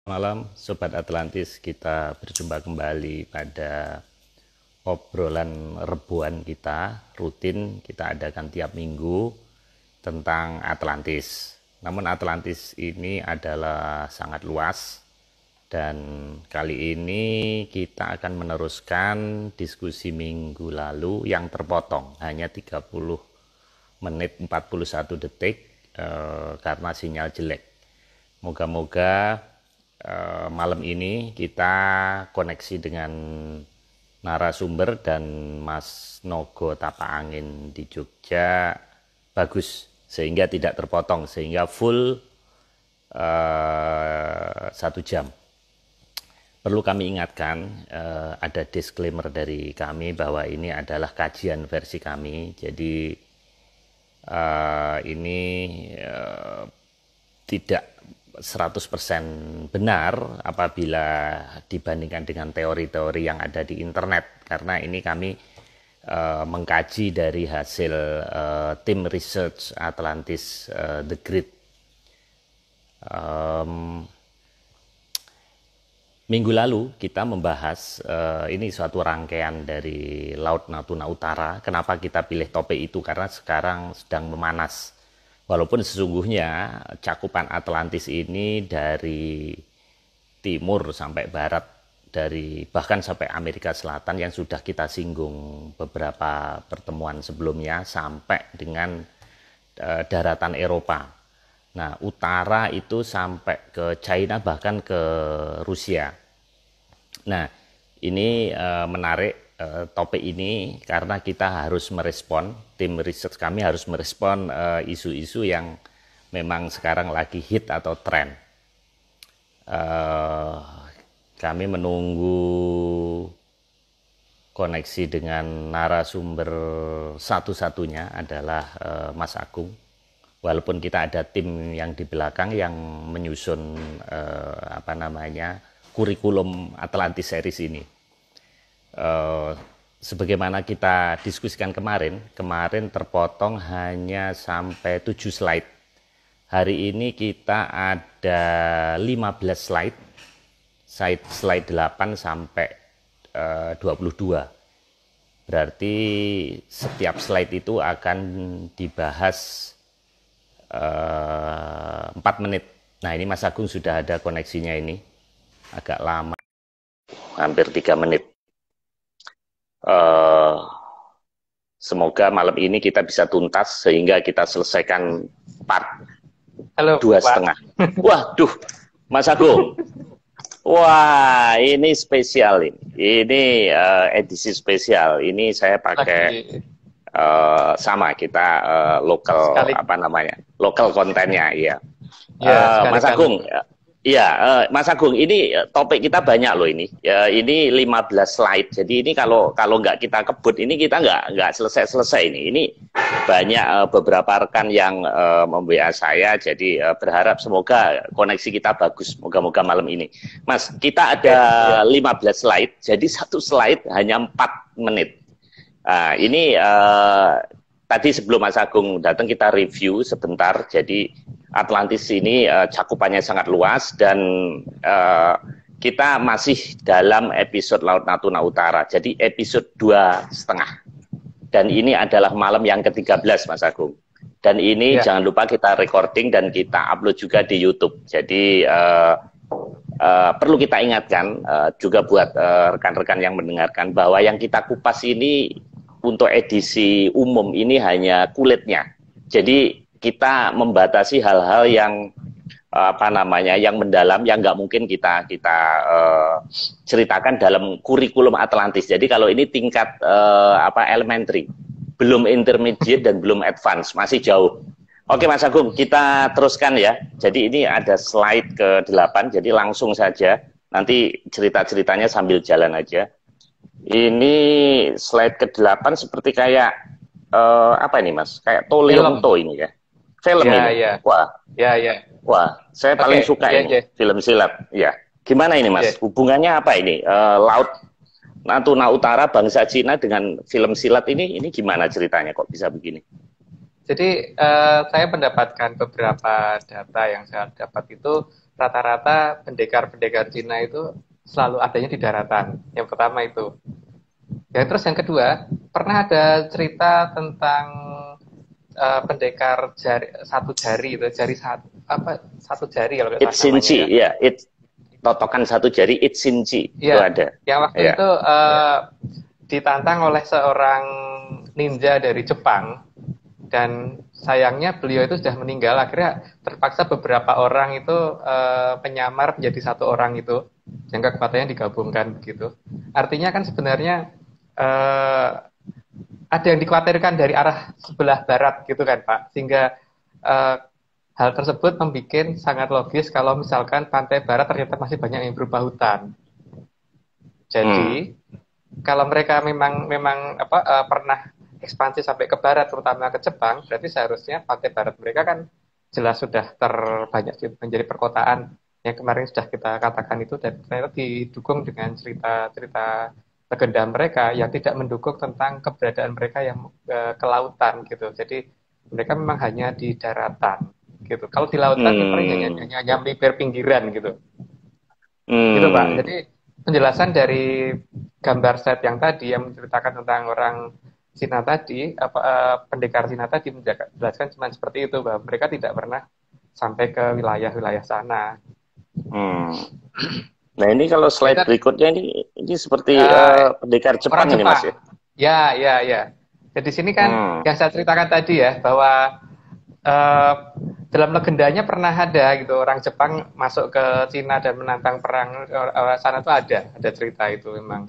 Malam, Sobat Atlantis, kita berjumpa kembali pada obrolan rebuan kita, rutin kita adakan tiap minggu tentang Atlantis. Namun Atlantis ini adalah sangat luas dan kali ini kita akan meneruskan diskusi minggu lalu yang terpotong, hanya 30 menit 41 detik karena sinyal jelek. Moga-moga malam ini kita koneksi dengan narasumber dan Mas Nogo Tapaangin di Jogja bagus sehingga tidak terpotong, sehingga full 1 jam. Perlu kami ingatkan, ada disclaimer dari kami bahwa ini adalah kajian versi kami, jadi ini tidak 100% benar apabila dibandingkan dengan teori-teori yang ada di internet, karena ini kami mengkaji dari hasil tim research Atlantis The Grid. Minggu lalu kita membahas ini suatu rangkaian dari Laut Natuna Utara. Kenapa kita pilih topik itu? Karena sekarang sedang memanas. Walaupun sesungguhnya cakupan Atlantis ini dari timur sampai barat, dari bahkan sampai Amerika Selatan yang sudah kita singgung beberapa pertemuan sebelumnya, sampai dengan daratan Eropa. Nah, utara itu sampai ke China, bahkan ke Rusia. Nah, ini menarik topik ini karena kita harus merespon, tim research kami harus merespon isu-isu yang memang sekarang lagi hit atau tren. Kami menunggu koneksi dengan narasumber satu-satunya adalah Mas Agung. Walaupun kita ada tim yang di belakang yang menyusun kurikulum Atlantis series ini. Sebagaimana kita diskusikan kemarin terpotong hanya sampai 7 slide. Hari ini kita ada 15 slide 8 sampai 22. Berarti setiap slide itu akan dibahas 4 menit. Nah, ini Mas Agung sudah ada koneksinya, ini agak lama, hampir 3 menit. Semoga malam ini kita bisa tuntas sehingga kita selesaikan part 2,5. Waduh, Mas Agung, wah ini spesial ini edisi spesial. Ini saya pakai sama kita lokal lokal kontennya, ya. Mas Agung. Iya, Mas Agung, ini topik kita banyak loh ini. Ini 15 slide. Jadi ini kalau nggak kita kebut, ini kita nggak selesai ini. Ini banyak beberapa rekan yang mem-WA saya. Jadi berharap semoga koneksi kita bagus. Moga-moga malam ini. Mas, kita ada 15 slide. Jadi satu slide hanya 4 menit. Ini tadi sebelum Mas Agung datang kita review sebentar. Jadi Atlantis ini cakupannya sangat luas dan kita masih dalam episode Laut Natuna Utara. Jadi episode 2,5. Dan ini adalah malam yang ke-13, Mas Agung. Dan ini jangan lupa kita recording dan kita upload juga di YouTube. Jadi perlu kita ingatkan juga buat rekan-rekan yang mendengarkan bahwa yang kita kupas ini untuk edisi umum ini hanya kulitnya. Jadi kita membatasi hal-hal yang yang mendalam, yang nggak mungkin kita ceritakan dalam kurikulum Atlantis. Jadi kalau ini tingkat elementary, belum intermediate dan belum advance, masih jauh. Oke Mas Agung, kita teruskan ya. Jadi ini ada slide ke-8, jadi langsung saja. Nanti cerita-ceritanya sambil jalan aja. Ini slide ke-8 seperti kayak apa ini Mas? Kayak Toliongto ini ya. Film ini. Wah, saya paling suka ini film silat. Ya. Gimana ini Mas? Hubungannya apa ini? Laut Natuna Utara bangsa Cina dengan film silat ini gimana ceritanya kok bisa begini? Jadi saya mendapatkan beberapa data yang saya dapat itu rata-rata pendekar-pendekar Cina itu selalu adanya di daratan. Yang pertama itu. Ya, terus yang kedua, pernah ada cerita tentang pendekar satu jari itu, satu jari kalau nggak salah namanya ya. Ya, totokan satu jari Itsinji ya, itu ada. Yang waktu itu ditantang oleh seorang ninja dari Jepang, dan sayangnya beliau itu sudah meninggal. Akhirnya terpaksa beberapa orang itu penyamar menjadi satu orang itu, yang kekuatannya digabungkan begitu. Artinya kan sebenarnya ada yang dikhawatirkan dari arah sebelah barat gitu kan Pak, sehingga hal tersebut membuat sangat logis kalau misalkan pantai barat ternyata masih banyak yang berupa hutan. Jadi kalau mereka memang pernah ekspansi sampai ke barat, terutama ke Jepang, berarti seharusnya pantai barat mereka kan jelas sudah terbanyak menjadi perkotaan yang kemarin sudah kita katakan itu, dan ternyata didukung dengan cerita-cerita legenda mereka yang tidak mendukung tentang keberadaan mereka yang ke lautan gitu. Jadi mereka memang hanya di daratan gitu. Kalau di lautan hanya melipir pinggiran gitu. Gitu Pak. Jadi penjelasan dari gambar set yang tadi yang menceritakan tentang orang Cina tadi, pendekar Cina tadi menjelaskan cuma seperti itu, bahwa mereka tidak pernah sampai ke wilayah-wilayah sana. Nah ini kalau slide berikutnya ini seperti pendekar Jepang ini Mas ya? Ya. Jadi sini kan yang saya ceritakan tadi ya, bahwa dalam legendanya pernah ada gitu orang Jepang masuk ke Cina dan menantang perang sana tuh ada cerita itu memang.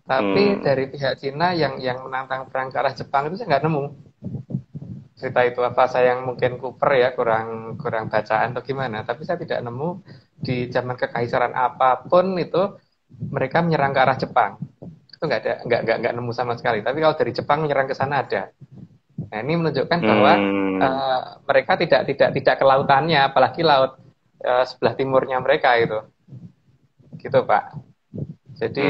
Tapi dari pihak Cina yang menantang perang ke arah Jepang itu saya nggak nemu cerita itu. Apa saya yang mungkin kuper ya, kurang bacaan atau gimana? Tapi saya tidak nemu di zaman kekaisaran apapun itu mereka menyerang ke arah Jepang. Itu nggak nemu sama sekali. Tapi kalau dari Jepang menyerang ke sana ada. Nah, ini menunjukkan bahwa mereka tidak ke lautannya, apalagi laut sebelah timurnya mereka itu. Gitu, Pak. Jadi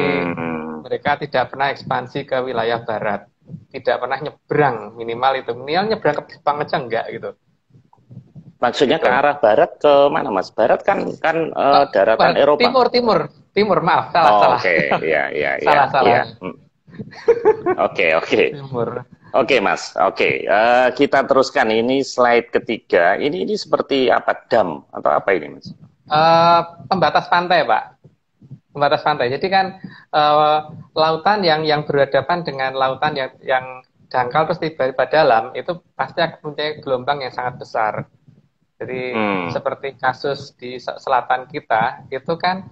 mereka tidak pernah ekspansi ke wilayah barat. Tidak pernah nyebrang, minimal nyebrang ke Jepang aja enggak gitu. Maksudnya gitu. Ke arah barat ke mana Mas? Barat kan daratan Eropa. Timur, maaf, salah. Oke, iya. Salah. Oke. Timur. Oke Mas, kita teruskan ini slide ketiga. Ini seperti apa, dam atau apa ini Mas? Pembatas pantai Pak. Pembatas pantai. Jadi kan lautan yang berhadapan dengan lautan yang dangkal terus tiba-tiba dalam itu pasti akan mempunyai gelombang yang sangat besar. Jadi seperti kasus di selatan kita itu kan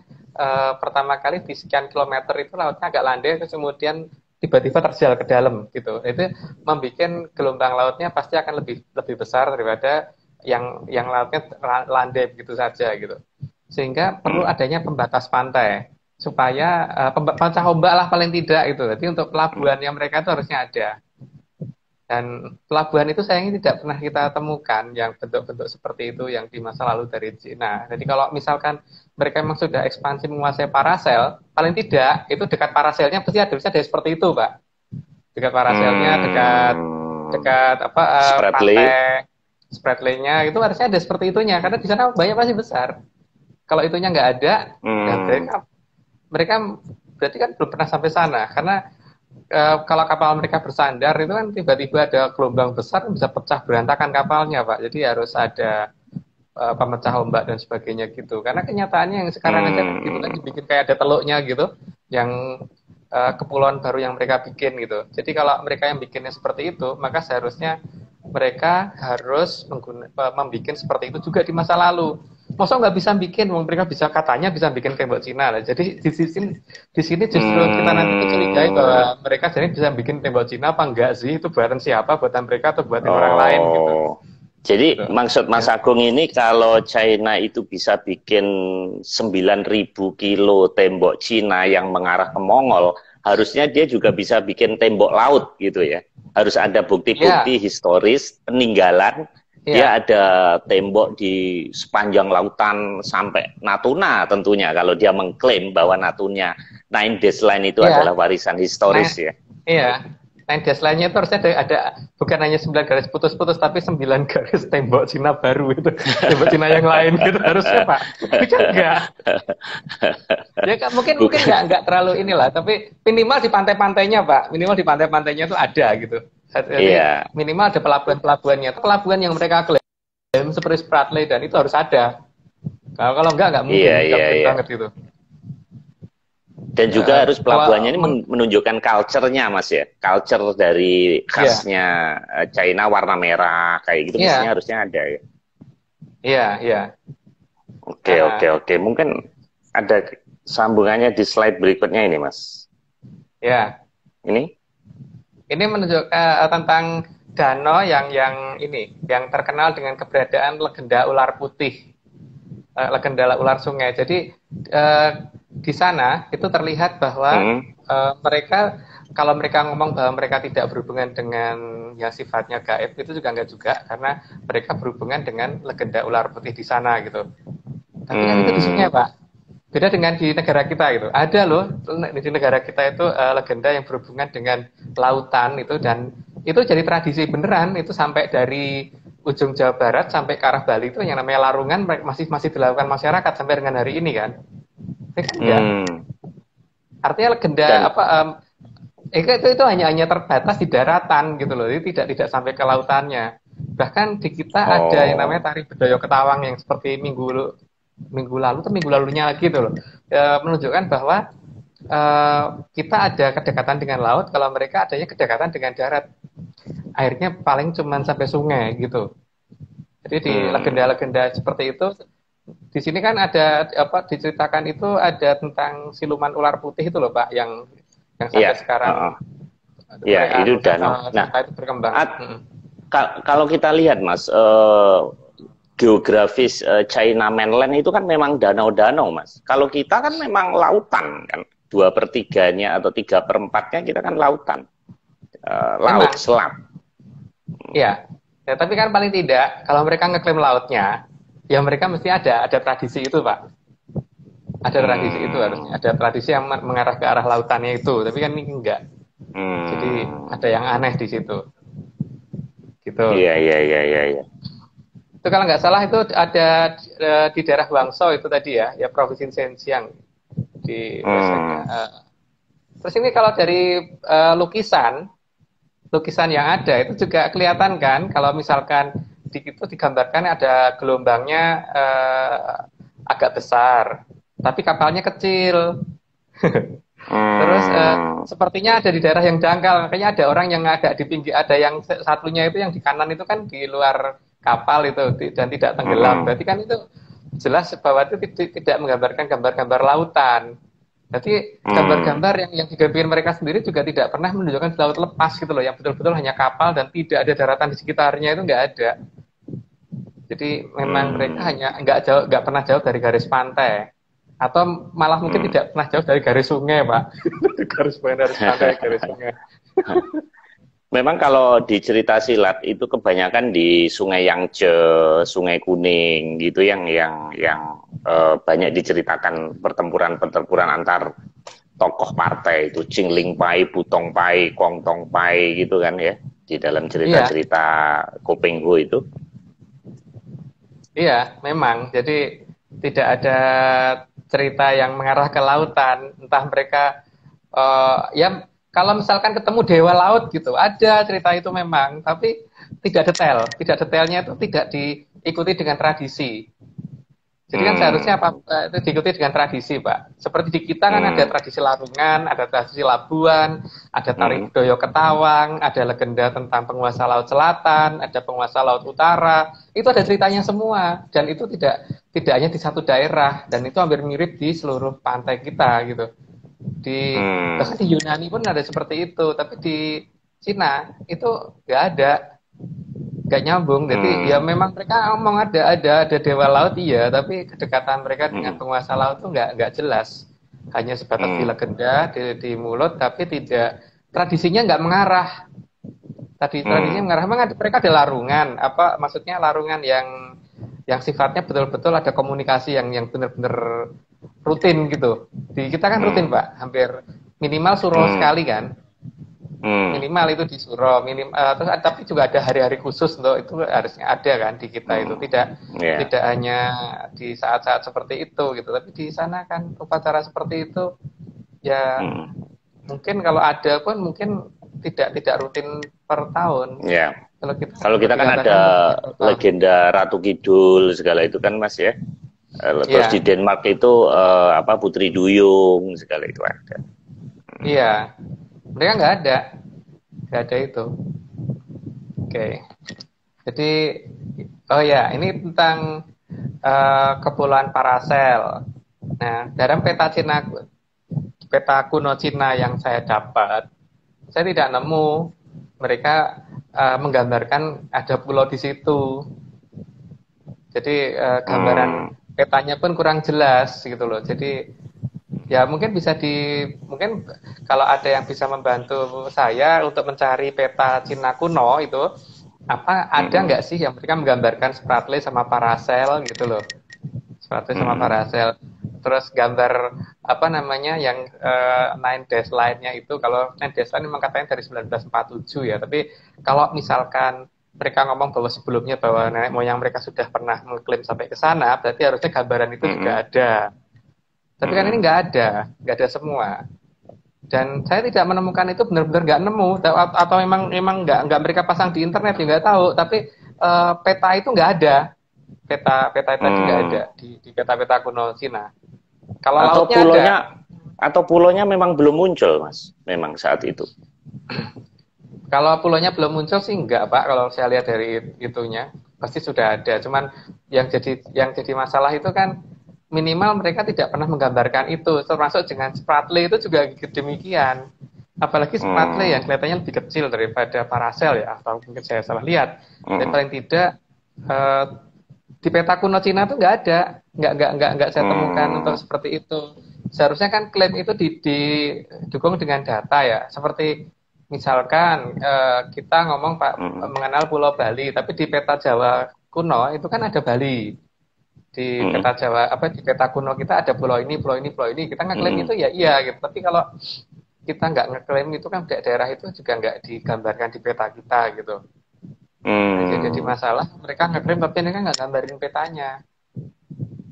pertama kali di sekian kilometer itu lautnya agak landai, terus kemudian tiba-tiba terjal ke dalam gitu. Itu membuat gelombang lautnya pasti akan lebih besar daripada yang lautnya landai begitu saja gitu. Sehingga perlu adanya pembatas pantai supaya pemecah ombak lah paling tidak itu. Jadi untuk pelabuhan yang mereka itu harusnya ada. Dan pelabuhan itu sayangnya tidak pernah kita temukan yang bentuk-bentuk seperti itu yang di masa lalu dari Cina. Jadi kalau misalkan mereka memang sudah ekspansi menguasai parasel, paling tidak itu dekat paraselnya pasti ada seperti itu, Pak. Dekat paraselnya, dekat pantai, spreadlay-nya itu harusnya ada seperti itunya, karena di sana banyak pasti besar. Kalau itunya nggak ada, mereka berarti kan belum pernah sampai sana, karena kalau kapal mereka bersandar itu kan tiba-tiba ada gelombang besar bisa pecah berantakan kapalnya Pak. Jadi harus ada pemecah ombak dan sebagainya gitu. Karena kenyataannya yang sekarang aja gitu kan dibikin kayak ada teluknya gitu, yang kepulauan baru yang mereka bikin gitu. Jadi kalau mereka yang bikinnya seperti itu, maka seharusnya mereka harus membuat seperti itu juga di masa lalu. Masa nggak bisa bikin, mereka katanya bisa bikin tembok Cina lah. Jadi di sini justru kita nanti curigai bahwa mereka jadi bisa bikin tembok Cina apa enggak sih? Itu buatan siapa? Buatan mereka atau buatan orang lain gitu. Jadi maksud Mas Agung ini kalau China itu bisa bikin 9.000 kilo tembok Cina yang mengarah ke Mongol, harusnya dia juga bisa bikin tembok laut gitu ya. Harus ada bukti-bukti historis peninggalan. Dia ada tembok di sepanjang lautan sampai Natuna tentunya kalau dia mengklaim bahwa Natuna Nine Dash Line itu adalah warisan historis ya. Iya. lainnya itu harusnya ada bukan hanya 9 garis putus-putus tapi 9 garis tembok Cina baru itu. Tembok Cina yang lain gitu harusnya Pak. Tapi kan enggak. Ya kan mungkin enggak terlalu inilah, tapi minimal di pantai-pantainya Pak. Minimal di pantai-pantainya itu ada gitu. Jadi minimal ada pelabuhan-pelabuhannya. Pelabuhan yang mereka klaim seperti Spratly dan itu harus ada. Kalau enggak mungkin banget gitu. Dan juga harus pelabuhannya ini menunjukkan culture-nya Mas ya. Culture dari khasnya China warna merah kayak gitu mestinya harusnya ada ya. Iya. Oke. Mungkin ada sambungannya di slide berikutnya ini Mas. Ya. Ini menunjukkan tentang danau yang terkenal dengan keberadaan legenda ular putih. Legenda ular sungai. Jadi di sana itu terlihat bahwa mereka kalau mereka ngomong bahwa mereka tidak berhubungan dengan yang sifatnya gaib itu juga enggak juga karena mereka berhubungan dengan legenda ular putih di sana gitu. Tapi kan itu di sungai Pak. Beda dengan di negara kita gitu. Ada loh di negara kita itu legenda yang berhubungan dengan lautan itu dan itu jadi tradisi beneran itu sampai dari ujung Jawa Barat sampai ke arah Bali itu yang namanya larungan masih dilakukan masyarakat sampai dengan hari ini kan. Artinya legenda itu hanya terbatas di daratan gitu loh, jadi tidak sampai ke lautannya. Bahkan di kita ada yang namanya tari Bedoyo Ketawang yang seperti minggu lalunya lagi gitu loh, menunjukkan bahwa kita ada kedekatan dengan laut, kalau mereka adanya kedekatan dengan darat. Akhirnya paling cuman sampai sungai gitu. Jadi di legenda-legenda seperti itu. Di sini kan ada diceritakan itu ada tentang siluman ular putih itu loh Pak yang sampai sekarang. Itu danau. Nah, itu berkembang. Kalau kita lihat Mas, geografis China mainland itu kan memang danau-danau Mas. Kalau kita kan memang lautan kan, 2/3-nya atau 3/4-nya kita kan lautan, laut selat. Iya. Ya, tapi kan paling tidak kalau mereka ngeklaim lautnya ya mereka mesti ada tradisi itu Pak. Ada tradisi itu harusnya. Ada tradisi yang mengarah ke arah lautannya itu. Tapi kan ini enggak. Jadi ada yang aneh di situ. Gitu. Iya. Itu kalau nggak salah itu ada di daerah Guangzhou itu tadi ya Provinsi Zhejiang. Terus ini kalau dari lukisan yang ada itu juga kelihatan kan kalau misalkan itu digambarkan ada gelombangnya agak besar, tapi kapalnya kecil. Terus sepertinya ada di daerah yang dangkal, makanya ada orang yang agak di pinggir, ada yang satunya itu yang di kanan itu kan di luar kapal itu dan tidak tenggelam. Berarti kan itu jelas bahwa itu tidak menggambarkan gambar-gambar lautan. Jadi gambar-gambar yang digambar mereka sendiri juga tidak pernah menunjukkan laut lepas gitu loh, yang betul-betul hanya kapal dan tidak ada daratan di sekitarnya, itu nggak ada. Jadi memang mereka hanya nggak pernah jauh dari garis pantai, atau malah mungkin tidak pernah jauh dari garis sungai, Pak. garis pantai, garis sungai. Memang kalau di cerita silat itu kebanyakan di Sungai Yangtze, Sungai Kuning gitu yang banyak diceritakan pertempuran antar tokoh partai itu, Jingling Pai, Putong Pai, Kong Tong Pai gitu kan ya, di dalam cerita-cerita Kopeng Ho itu. Iya, memang. Jadi tidak ada cerita yang mengarah ke lautan. Entah mereka, ya kalau misalkan ketemu dewa laut gitu, ada cerita itu memang. Tapi tidak detail. Tidak detailnya itu tidak diikuti dengan tradisi. Jadi kan seharusnya itu diikuti dengan tradisi, Pak. Seperti di kita kan ada tradisi larungan, ada tradisi labuan, ada tari Bedoyo Ketawang, ada legenda tentang penguasa laut selatan, ada penguasa laut utara. Itu ada ceritanya semua, dan itu tidak hanya di satu daerah, dan itu hampir mirip di seluruh pantai kita gitu. Bahkan di Yunani pun ada seperti itu, tapi di Cina itu nggak ada. Gak nyambung, jadi ya memang mereka ngomong ada dewa laut iya, tapi kedekatan mereka dengan penguasa laut itu nggak jelas, hanya sebatas di legenda di mulut, tapi tidak tradisinya nggak mengarah. Tradisinya mengarah, memang mereka ada larungan, maksudnya larungan yang sifatnya betul-betul ada komunikasi yang benar-benar rutin gitu. Di kita kan rutin Pak, hampir minimal suruh sekali kan. Minimal itu di Suro, terus tapi juga ada hari-hari khusus untuk itu harusnya ada kan di kita itu tidak hanya di saat-saat seperti itu gitu, tapi di sana kan upacara seperti itu ya mungkin kalau ada pun mungkin tidak rutin per tahun. Ya. Kalau kita kan ada legenda Ratu Kidul segala itu kan Mas ya. Terus di Denmark itu Putri Duyung segala itu ada. Iya, mereka nggak ada itu. Oke. Jadi ini tentang Kepulauan Paracel. Nah, dalam peta kuno Cina yang saya dapat, saya tidak nemu mereka menggambarkan ada pulau di situ. Jadi gambaran petanya pun kurang jelas gitu loh. Jadi ya mungkin mungkin kalau ada yang bisa membantu saya untuk mencari peta Cina kuno itu ada nggak sih yang mereka menggambarkan Spratly sama Paracel gitu loh. Spratly sama Paracel. Terus gambar yang 9 dash line-nya itu, kalau 9 dash line memang katanya dari 1947 ya, tapi kalau misalkan mereka ngomong bahwa sebelumnya bahwa nenek moyang mereka sudah pernah mengklaim sampai ke sana, berarti harusnya gambaran itu juga ada. Tapi kan ini nggak ada semua. Dan saya tidak menemukan itu, benar-benar nggak nemu, atau memang nggak mereka pasang di internet ya nggak tahu. Tapi peta itu nggak ada, peta tadi nggak ada di peta-peta kuno Cina. Kalau atau pulaunya memang belum muncul, Mas, memang saat itu. Kalau pulaunya belum muncul sih enggak, Pak. Kalau saya lihat dari itunya pasti sudah ada. Cuman yang jadi masalah itu kan minimal mereka tidak pernah menggambarkan itu. Termasuk dengan Spratly itu juga demikian. Apalagi Spratly yang kelihatannya lebih kecil daripada Paracel ya, atau mungkin saya salah lihat. Dan paling tidak di peta kuno Cina itu nggak ada, nggak saya temukan untuk seperti itu. Seharusnya kan klaim itu didukung dengan data ya, seperti misalkan kita ngomong mengenal Pulau Bali, tapi di peta Jawa kuno itu kan ada Bali. Di peta Jawa di peta kuno kita ada pulau ini, kita ngeklaim itu ya iya gitu. Tapi kalau kita nggak ngeklaim itu kan daerah itu juga nggak digambarkan di peta kita gitu. Jadi masalah mereka ngeklaim tapi mereka nggak gambarin petanya,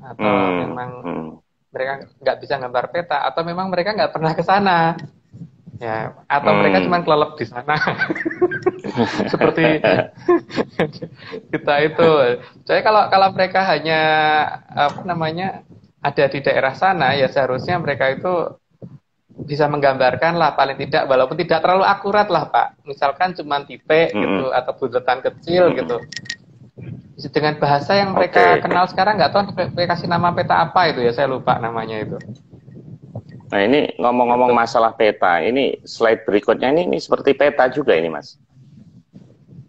atau memang mereka nggak bisa gambar peta, atau memang mereka nggak pernah ke sana ya, atau mereka cuma kelelep di sana seperti kita itu. Jadi kalau mereka hanya ada di daerah sana ya seharusnya mereka itu bisa menggambarkan lah, paling tidak walaupun tidak terlalu akurat lah Pak, misalkan cuma titik gitu atau buletan kecil gitu dengan bahasa yang mereka kenal. Sekarang nggak tahu mereka kasih nama peta apa itu ya, saya lupa namanya itu. Nah ini ngomong-ngomong masalah peta, ini slide berikutnya ini seperti peta juga ini Mas.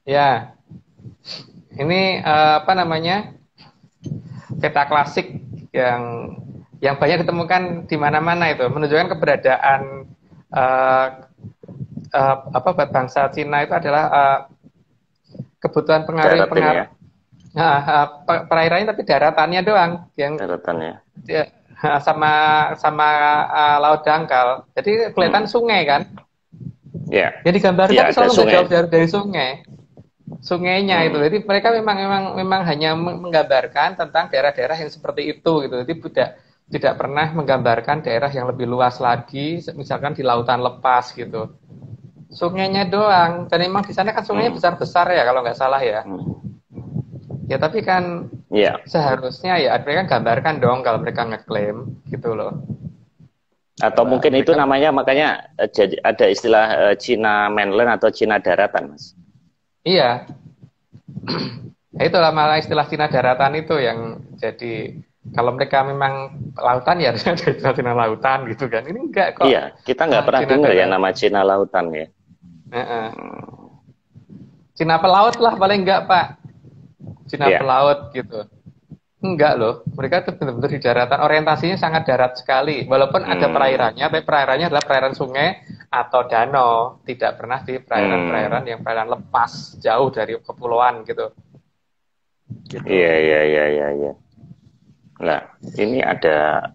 Ya, ini peta klasik yang banyak ditemukan di mana-mana, itu menunjukkan keberadaan bangsa Cina itu adalah kebutuhan pengaruh perairannya, tapi daratannya doang yang daratannya sama laut dangkal. Jadi kelihatan sungai kan? Ya. Jadi gambarnya selalu nggak jauh dari sungainya itu. Jadi mereka memang hanya menggambarkan tentang daerah-daerah yang seperti itu gitu. Jadi tidak pernah menggambarkan daerah yang lebih luas lagi, misalkan di lautan lepas gitu. Sungainya doang. Dan memang di sana kan sungainya besar-besar ya kalau nggak salah ya. Ya tapi kan seharusnya ya mereka gambarkan dong kalau mereka ngeklaim gitu loh. Atau mungkin itu namanya, makanya jadi ada istilah Cina mainland atau Cina daratan, Mas. Iya. Itulah malah istilah Cina daratan itu yang jadi, kalau mereka memang lautan ya harusnya ada istilah Cina lautan gitu kan. Ini enggak kok. Iya, kita nggak pernah dengar ya nama Cina lautan ya. Cina pelaut lah paling enggak Pak. Cina pelaut gitu. Enggak loh, mereka itu benar-benar di daratan, orientasinya sangat darat sekali. Walaupun ada perairannya, tapi perairannya adalah perairan sungai atau danau, tidak pernah di perairan-perairan yang perairan lepas, jauh dari kepulauan gitu. Iya. Nah, ini ada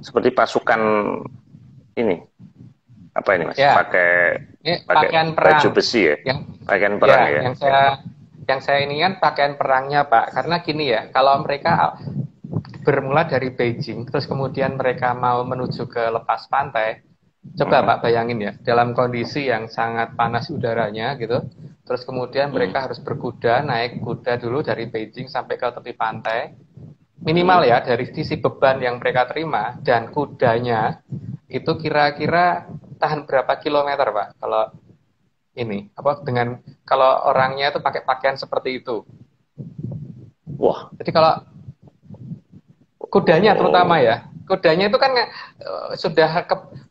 seperti pasukan ini, apa ini Mas? Ya. Pakai pakaian perang. Baju besi ya? Pakaian perang ya? Yang saya ini kan pakaian perangnya Pak, karena gini ya, kalau mereka bermula dari Beijing, terus kemudian mereka mau menuju ke lepas pantai, coba Pak bayangin ya, dalam kondisi yang sangat panas udaranya gitu, terus kemudian mereka harus berkuda, naik kuda dulu dari Beijing sampai ke tepi pantai, minimal ya dari sisi beban yang mereka terima, dan kudanya itu kira-kira tahan berapa kilometer Pak, kalau ini kalau orangnya itu pakai pakaian seperti itu. Wah. Jadi kalau kudanya terutama ya, kudanya itu kan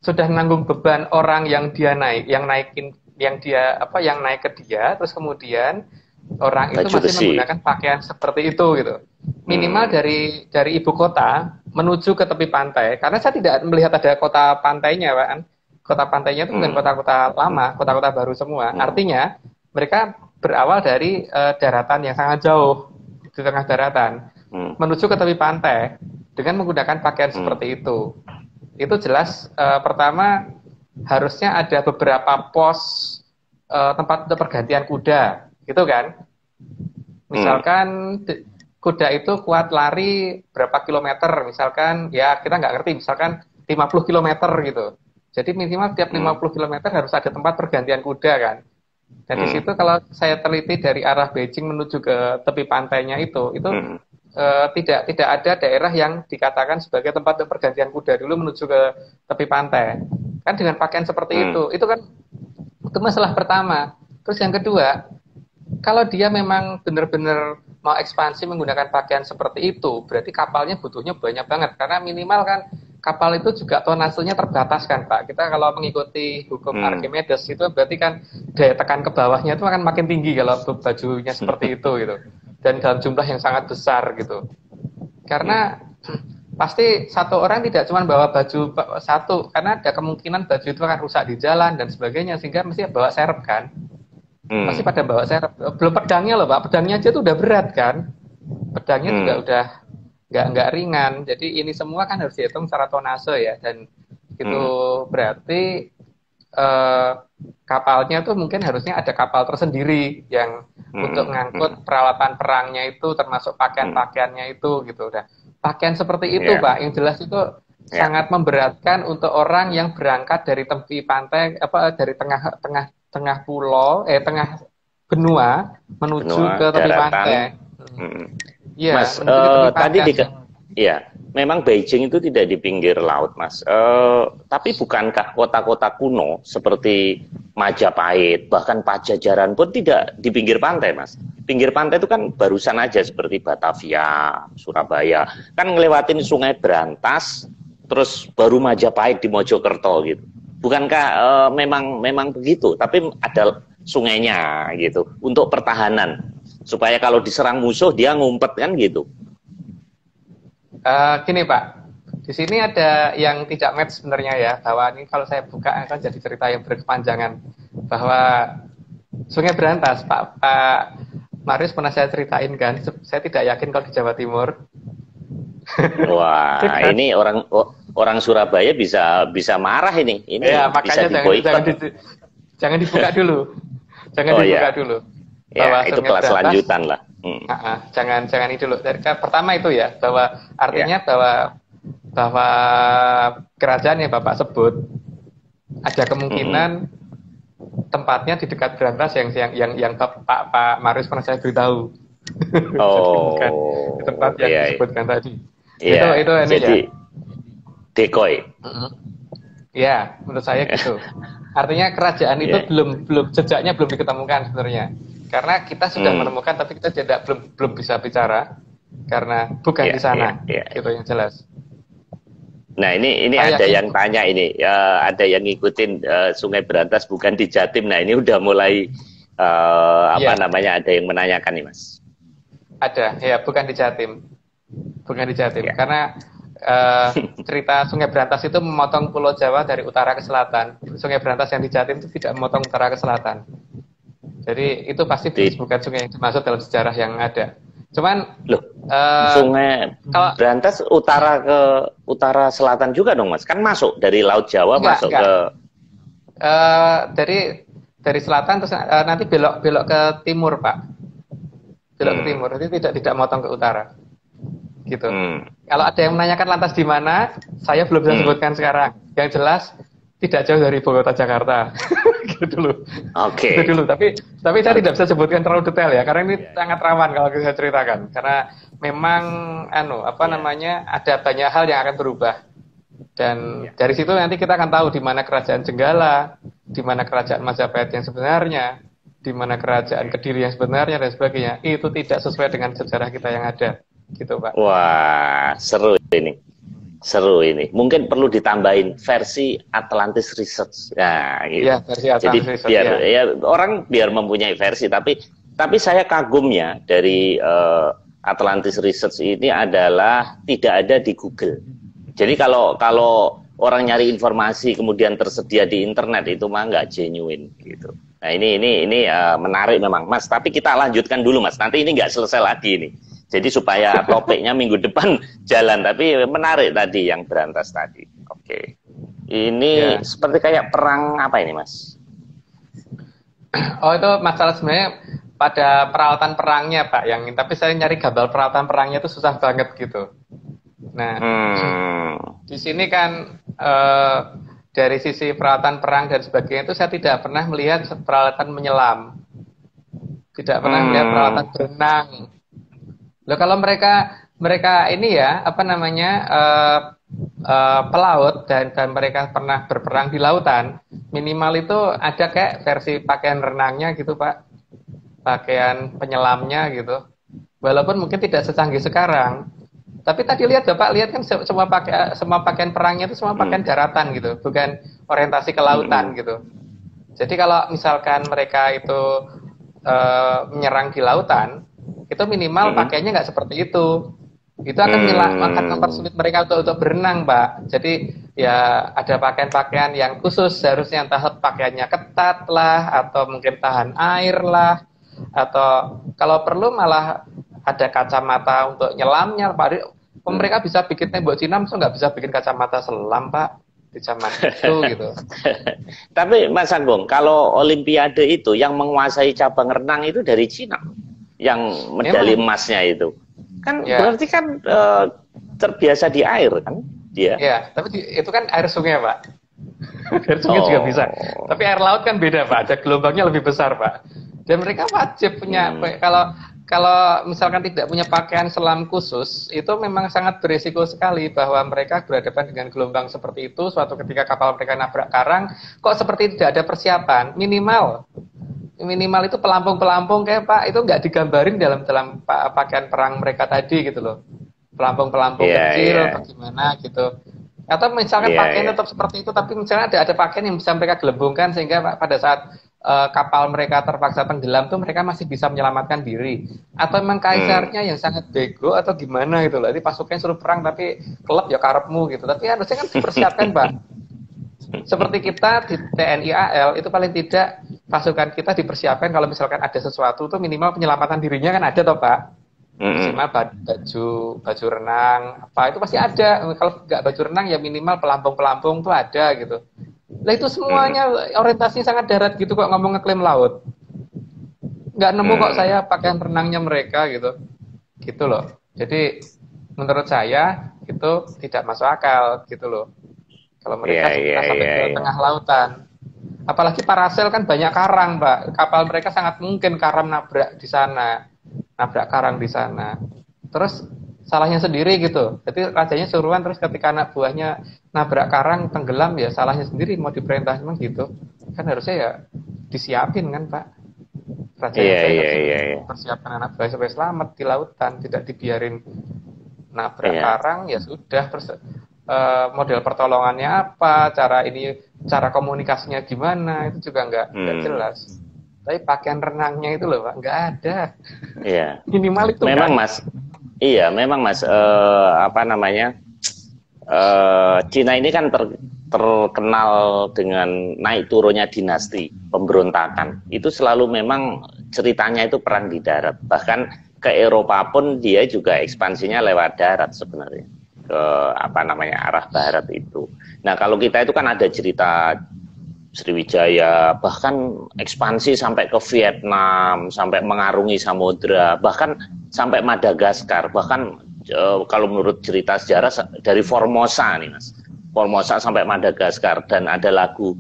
sudah nanggung beban orang yang dia naik, yang naik ke dia, terus kemudian orang itu masih menggunakan pakaian seperti itu gitu. Minimal dari ibu kota menuju ke tepi pantai, karena saya tidak melihat ada kota pantainya, Pak. Kota pantainya itu bukan kota-kota lama, kota-kota baru semua. Artinya mereka berawal dari daratan yang sangat jauh, di tengah daratan, menuju ke tepi pantai dengan menggunakan pakaian seperti itu. Itu jelas pertama harusnya ada beberapa pos tempat untuk pergantian kuda, gitu kan? Misalkan kuda itu kuat lari berapa kilometer, misalkan ya kita nggak ngerti, misalkan 50 kilometer gitu. Jadi minimal tiap 50 km harus ada tempat pergantian kuda kan. Dan di situ kalau saya teliti dari arah Beijing menuju ke tepi pantainya itu tidak ada daerah yang dikatakan sebagai tempat untuk pergantian kuda dulu menuju ke tepi pantai. Kan dengan pakaian seperti itu kan itu masalah pertama. Terus yang kedua, kalau dia memang benar-benar mau ekspansi menggunakan pakaian seperti itu, berarti kapalnya butuhnya banyak banget. Karena minimal kan kapal itu juga tonasenya terbatas kan Pak. Kita kalau mengikuti hukum Archimedes itu berarti kan daya tekan ke bawahnya itu akan makin tinggi kalau bajunya seperti itu gitu. Dan dalam jumlah yang sangat besar gitu. Karena pasti satu orang tidak cuma bawa baju satu, karena ada kemungkinan baju itu akan rusak di jalan dan sebagainya, sehingga mesti bawa serep kan. Masih pada bawa serep. Belum pedangnya loh Pak, pedangnya aja tuh udah berat kan. Pedangnya juga udah nggak ringan. Jadi ini semua kan harus dihitung secara tonase ya, dan itu berarti kapalnya tuh mungkin harusnya ada kapal tersendiri yang untuk ngangkut peralatan perangnya itu, termasuk pakaian-pakaiannya itu gitu. Udah pakaian seperti itu Pak, yang jelas itu sangat memberatkan untuk orang yang berangkat dari tepi pantai, dari tengah pulau, tengah benua menuju ke tepi pantai. Ya, Mas, tadi memang Beijing itu tidak di pinggir laut, Mas. Tapi bukankah kota-kota kuno seperti Majapahit, bahkan Pajajaran pun tidak di pinggir pantai, Mas? Pinggir pantai itu kan barusan aja seperti Batavia, Surabaya, kan ngelewatin Sungai Brantas, terus baru Majapahit di Mojokerto gitu. Bukankah memang begitu? Tapi ada sungainya gitu untuk pertahanan, supaya kalau diserang musuh dia ngumpet kan gitu. Gini Pak, di sini ada yang tidak match sebenarnya ya, bahwa ini kalau saya buka akan jadi cerita yang berkepanjangan, bahwa Sungai Brantas Pak Marius pernah saya ceritain kan, saya tidak yakin kalau di Jawa Timur. Wah, ini orang Surabaya bisa marah ini. Ini ya, makanya jangan dibuka dulu. Jangan dibuka dulu. Ya, itu kelas lanjutan lah. Jangan itu dulu. Pertama itu ya, bahwa artinya bahwa kerajaan yang Bapak sebut ada kemungkinan tempatnya di dekat Brantas yang Pak Marius pernah saya beritahu. Bukan di tempat yang disebutkan tadi. Iya, itu ini jadi ya. Decoy. Ya, menurut saya gitu. Artinya kerajaan itu belum jejaknya belum diketemukan sebenarnya. Karena kita sudah menemukan, tapi kita belum bisa bicara karena bukan di sana. Itu yang jelas. Nah, ini ada yang tanya ini, ada yang ngikutin Sungai Brantas bukan di Jatim. Nah, ini udah mulai ada yang menanyakan nih, Mas. Ada, ya, bukan di Jatim. Bukan di Jatim, karena cerita Sungai Brantas itu memotong Pulau Jawa dari utara ke selatan. Sungai Brantas yang di Jatim itu tidak memotong utara ke selatan. Jadi itu pasti bukan sungai yang dimaksud dalam sejarah yang ada. Cuman Sungai Brantas utara selatan juga dong, Mas. Kan masuk dari Laut Jawa masuk ke Dari selatan terus nanti belok ke timur, Pak. Belok ke timur, jadi tidak motong ke utara. Gitu. Kalau ada yang menanyakan lantas di mana, saya belum bisa sebutkan sekarang. Yang jelas tidak jauh dari ibu kota Jakarta. Gitu dulu. Oke. Gitu dulu. Tapi saya tidak bisa sebutkan terlalu detail ya, karena ini sangat rawan kalau saya ceritakan. Karena memang namanya ada banyak hal yang akan berubah. Dan dari situ nanti kita akan tahu di mana kerajaan Jenggala, di mana kerajaan Majapahit yang sebenarnya, di mana kerajaan Kediri yang sebenarnya dan sebagainya. Itu tidak sesuai dengan sejarah kita yang ada. Gitu, Pak. Wah, seru ini. Seru ini. Mungkin perlu ditambahin versi Atlantis Research. Nah, gitu. Ya, versi Atlantis Jadi Research, biar ya orang biar mempunyai versi, tapi saya kagumnya dari Atlantis Research ini adalah tidak ada di Google. Jadi kalau orang nyari informasi kemudian tersedia di internet itu mah nggak genuine gitu. Nah, ini menarik memang, Mas. Tapi kita lanjutkan dulu, Mas. Nanti ini nggak selesai lagi ini. Jadi supaya topiknya minggu depan jalan, tapi menarik tadi yang berantas tadi. Oke. Ini seperti kayak perang apa ini, Mas? Oh, itu masalah sebenarnya pada peralatan perangnya, Pak. Tapi saya nyari gambar peralatan perangnya itu susah banget gitu. Nah, di sini kan dari sisi peralatan perang dan sebagainya itu saya tidak pernah melihat peralatan menyelam. Tidak pernah melihat peralatan berenang. Loh, kalau mereka ini ya pelaut dan mereka pernah berperang di lautan, minimal itu ada kayak versi pakaian renangnya gitu, Pak, pakaian penyelamnya gitu. Walaupun mungkin tidak secanggih sekarang, tapi tadi Bapak lihat kan semua pakaian perangnya itu semua pakaian daratan gitu, bukan orientasi ke lautan gitu. Jadi kalau misalkan mereka itu menyerang di lautan, itu minimal pakaiannya nggak seperti itu. Itu akan mempersulit mereka untuk berenang, Pak. Jadi ya ada pakaian-pakaian yang khusus, seharusnya entah pakaiannya ketat lah, atau mungkin tahan air lah, atau kalau perlu malah ada kacamata untuk nyelamnya, Pak. Mereka bisa bikin tembok Cina, so nggak bisa bikin kacamata selam, Pak, di zaman itu gitu. Tapi Mas Agung, kalau Olimpiade itu yang menguasai cabang renang itu dari Cina, yang medali emasnya itu kan berarti kan terbiasa di air kan dia. Ya, tapi itu kan air sungai, Pak. Air sungai juga bisa. Tapi air laut kan beda, Pak. Ada gelombangnya lebih besar, Pak. Dan mereka wajib punya kalau misalkan tidak punya pakaian selam khusus, itu memang sangat berisiko sekali bahwa mereka berhadapan dengan gelombang seperti itu. Suatu ketika kapal mereka nabrak karang, kok seperti tidak ada persiapan minimal itu pelampung-pelampung kayak Pak itu nggak digambarin dalam pakaian perang mereka tadi gitu loh, pelampung-pelampung kecil bagaimana gitu, atau misalkan pakaian tetap seperti itu tapi misalnya ada pakaian yang bisa mereka gelembungkan sehingga pada saat kapal mereka terpaksa tenggelam tuh mereka masih bisa menyelamatkan diri, atau memang kaisarnya yang sangat bego atau gimana gitu loh, jadi pasukannya suruh perang tapi klub ya karepmu gitu, tapi harusnya kan dipersiapkan, Pak. Seperti kita di TNI AL itu paling tidak pasukan kita dipersiapkan kalau misalkan ada sesuatu tuh minimal penyelamatan dirinya kan ada toh, Pak. Minimal baju renang apa itu pasti ada. Kalau nggak baju renang ya minimal pelampung tuh ada gitu. Lah itu semuanya orientasinya sangat darat gitu kok, ngomong ngeklaim laut. Nggak nemu kok saya pakaian renangnya mereka gitu. Gitu loh. Jadi menurut saya itu tidak masuk akal gitu loh. Kalau mereka sampai ke tengah lautan. Apalagi parasel kan banyak karang, Pak. Kapal mereka sangat mungkin karang nabrak karang di sana. Terus salahnya sendiri gitu. Jadi rajanya suruhan terus ketika anak buahnya nabrak karang tenggelam ya salahnya sendiri, mau diperintah memang gitu. Kan harusnya ya disiapin kan, Pak. Rajanya persiapkan anak buah supaya selamat di lautan, tidak dibiarin nabrak karang ya sudah. Terus model pertolongannya apa, cara komunikasinya gimana, itu juga nggak jelas. Tapi pakaian renangnya itu loh, Pak, nggak ada. Iya. Minimal itu memang kan? Mas. Iya, memang Mas. Cina ini kan terkenal dengan naik turunnya dinasti, pemberontakan. Itu selalu memang ceritanya itu perang di darat. Bahkan ke Eropa pun dia juga ekspansinya lewat darat sebenarnya. Ke arah barat itu. Nah, kalau kita itu kan ada cerita Sriwijaya, bahkan ekspansi sampai ke Vietnam, sampai mengarungi samudra, bahkan sampai Madagaskar, bahkan kalau menurut cerita sejarah dari Formosa nih Mas, Formosa sampai Madagaskar, dan ada lagu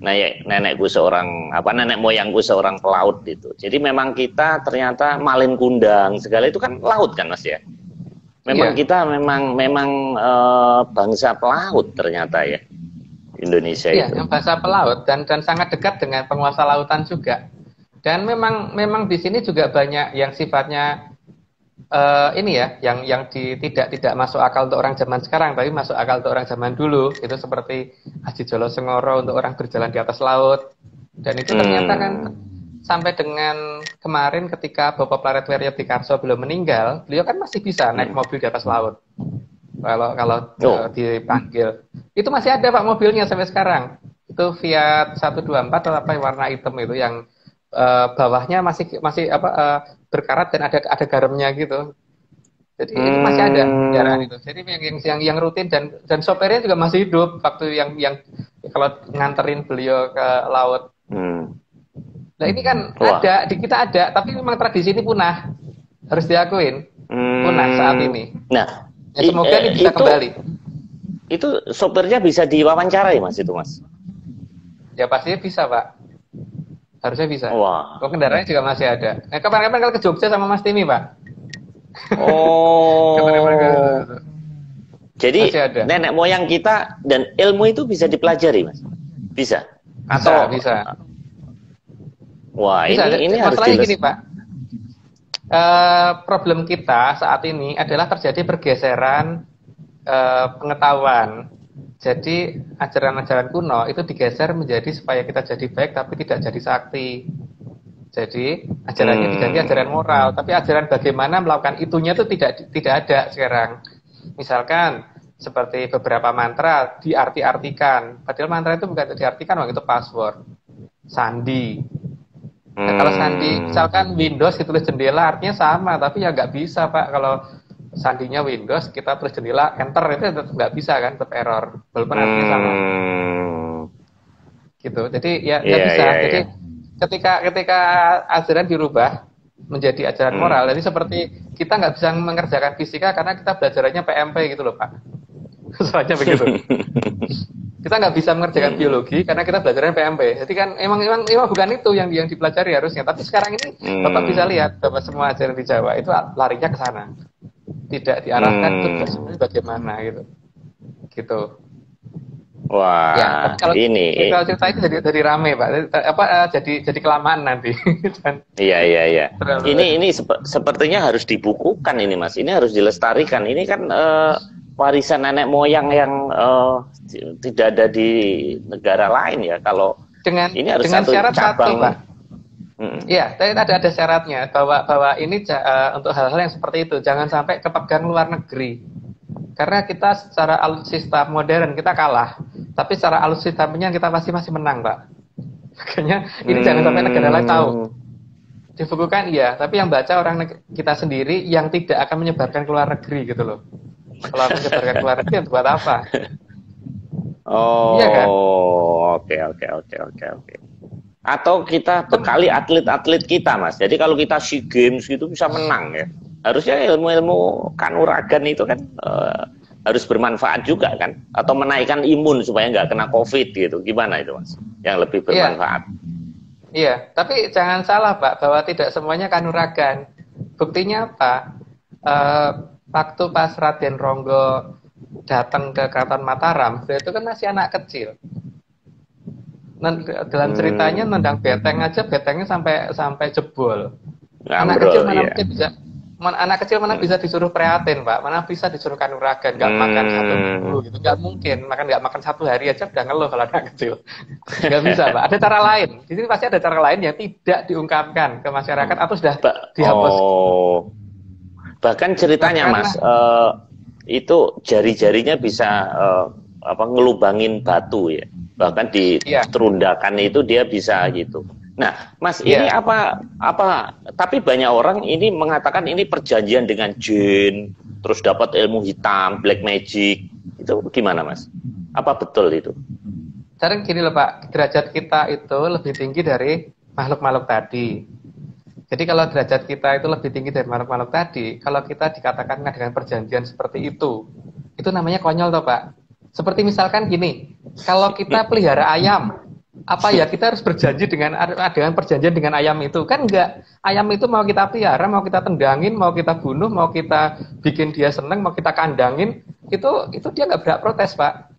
nenekku seorang nenek moyangku seorang pelaut itu. Jadi memang kita ternyata Malin Kundang segala itu kan laut kan Mas ya. Memang kita memang bangsa pelaut ternyata ya. Indonesia iya, itu. yang bahasa pelaut dan sangat dekat dengan penguasa lautan juga. Dan memang di sini juga banyak yang sifatnya tidak masuk akal untuk orang zaman sekarang, tapi masuk akal untuk orang zaman dulu. Itu seperti Aji Jolo Sengoro untuk orang berjalan di atas laut. Dan itu ternyata kan sampai dengan kemarin ketika Bapak Plaret Weryotikarso belum meninggal, beliau kan masih bisa naik mobil di atas laut. Kalau dipanggil itu masih ada Pak mobilnya sampai sekarang. Itu Fiat 124 atau apa yang warna hitam itu yang bawahnya masih berkarat dan ada garamnya gitu. Jadi itu masih ada kendaraan itu. Jadi yang rutin dan sopirnya juga masih hidup waktu yang kalau nganterin beliau ke laut. Nah ini kan ada di kita ada, tapi memang tradisi ini punah, harus diakuin punah saat ini. Nah, ya, semoga ini bisa kembali. Itu sopirnya bisa diwawancarai Mas itu Mas? Ya pastinya bisa Pak. Harusnya bisa. Wah. Kendaraannya juga masih ada. Nah, kapan-kapan kalau ke Jogja sama Mas Timi Pak. Oh. Jadi nenek moyang kita dan ilmu itu bisa dipelajari Mas? Bisa? Atau bisa. Wah, bisa. ini harus masalahnya gini Pak. Problem kita saat ini adalah terjadi pergeseran pengetahuan. Jadi ajaran-ajaran kuno itu digeser menjadi supaya kita jadi baik tapi tidak jadi sakti. Jadi ajarannya diganti ajaran moral, tapi ajaran bagaimana melakukan itunya itu tidak ada sekarang. Misalkan seperti beberapa mantra diarti-artikan, padahal mantra itu bukan diartikan, itu password. Sandi. Nah, kalau sandi, misalkan Windows ditulis jendela artinya sama, tapi ya nggak bisa Pak kalau sandinya Windows, kita tulis jendela, enter itu tetap nggak bisa kan, tetap error, walaupun artinya sama. Gitu, jadi ya nggak bisa. Jadi ketika ajaran dirubah menjadi ajaran moral, jadi seperti kita nggak bisa mengerjakan fisika karena kita belajarannya PMP gitu loh Pak. Soalnya begitu. Kita nggak bisa mengerjakan biologi karena kita belajarnya PMP. Jadi kan emang bukan itu yang dipelajari harusnya. Tapi sekarang ini Bapak bisa lihat bahwa semua ajaran di Jawa itu larinya ke sana. Tidak diarahkan untuk sebenarnya bagaimana gitu. Wah, ya, kalau ini kalau cerita itu jadi rame Pak. Jadi kelamaan nanti. Iya. Ini sepertinya harus dibukukan ini Mas. Ini harus dilestarikan. Ini kan warisan nenek moyang yang tidak ada di negara lain ya. Kalau ini harus dengan satu syarat cabang. Pak. Iya, tapi ada syaratnya bahwa ini untuk hal-hal yang seperti itu jangan sampai kepegang luar negeri. Karena kita secara alutsista modern kita kalah, tapi secara alutsistanya kita masih menang, Pak. Makanya ini jangan sampai negara lain tahu. Dibukukan iya, tapi yang baca orang kita sendiri yang tidak akan menyebarkan ke luar negeri gitu loh. Kalau menyebarkan ke luar negeri buat apa? Oh, iya kan? Oke. Atau kita bekali atlet-atlet kita, Mas. Jadi kalau kita SEA Games gitu bisa menang ya. Harusnya ilmu-ilmu kanuragan itu kan harus bermanfaat juga kan, atau menaikkan imun supaya nggak kena COVID gitu. Gimana itu Mas? Yang lebih bermanfaat. Iya, tapi jangan salah Pak bahwa tidak semuanya kanuragan. Buktinya apa? Waktu pas Raden Ronggo datang ke Keraton Mataram, beliau itu kan masih anak kecil. Dalam ceritanya nendang beteng aja, betengnya sampai jebol. Anak kecil mana mungkin bisa? Anak kecil mana bisa disuruh prihatin Pak, mana bisa disuruh kanuragan, nggak makan satu minggu gitu, nggak mungkin, nggak makan satu hari aja udah ngeluh kalau anak kecil, nggak bisa Pak. Ada cara lain, di sini pasti ada cara lain yang tidak diungkapkan ke masyarakat atau sudah dihapus. Bahkan ceritanya Mas, itu jari-jarinya bisa ngelubangin batu ya, bahkan di terundakan itu dia bisa gitu. Nah, Mas, ini apa? Tapi banyak orang ini mengatakan ini perjanjian dengan jin, terus dapat ilmu hitam, black magic. Itu gimana, Mas? Apa betul itu? Sekarang gini loh Pak, derajat kita itu lebih tinggi dari makhluk-makhluk tadi. Jadi kalau derajat kita itu lebih tinggi dari makhluk-makhluk tadi, kalau kita dikatakan dengan perjanjian seperti itu namanya konyol toh Pak. Seperti misalkan gini, kalau kita pelihara ayam, apa ya kita harus berjanji dengan perjanjian dengan ayam itu? Kan enggak. Ayam itu mau kita pelihara, mau kita tendangin, mau kita bunuh, mau kita bikin dia seneng, mau kita kandangin, itu dia nggak berhak protes Pak.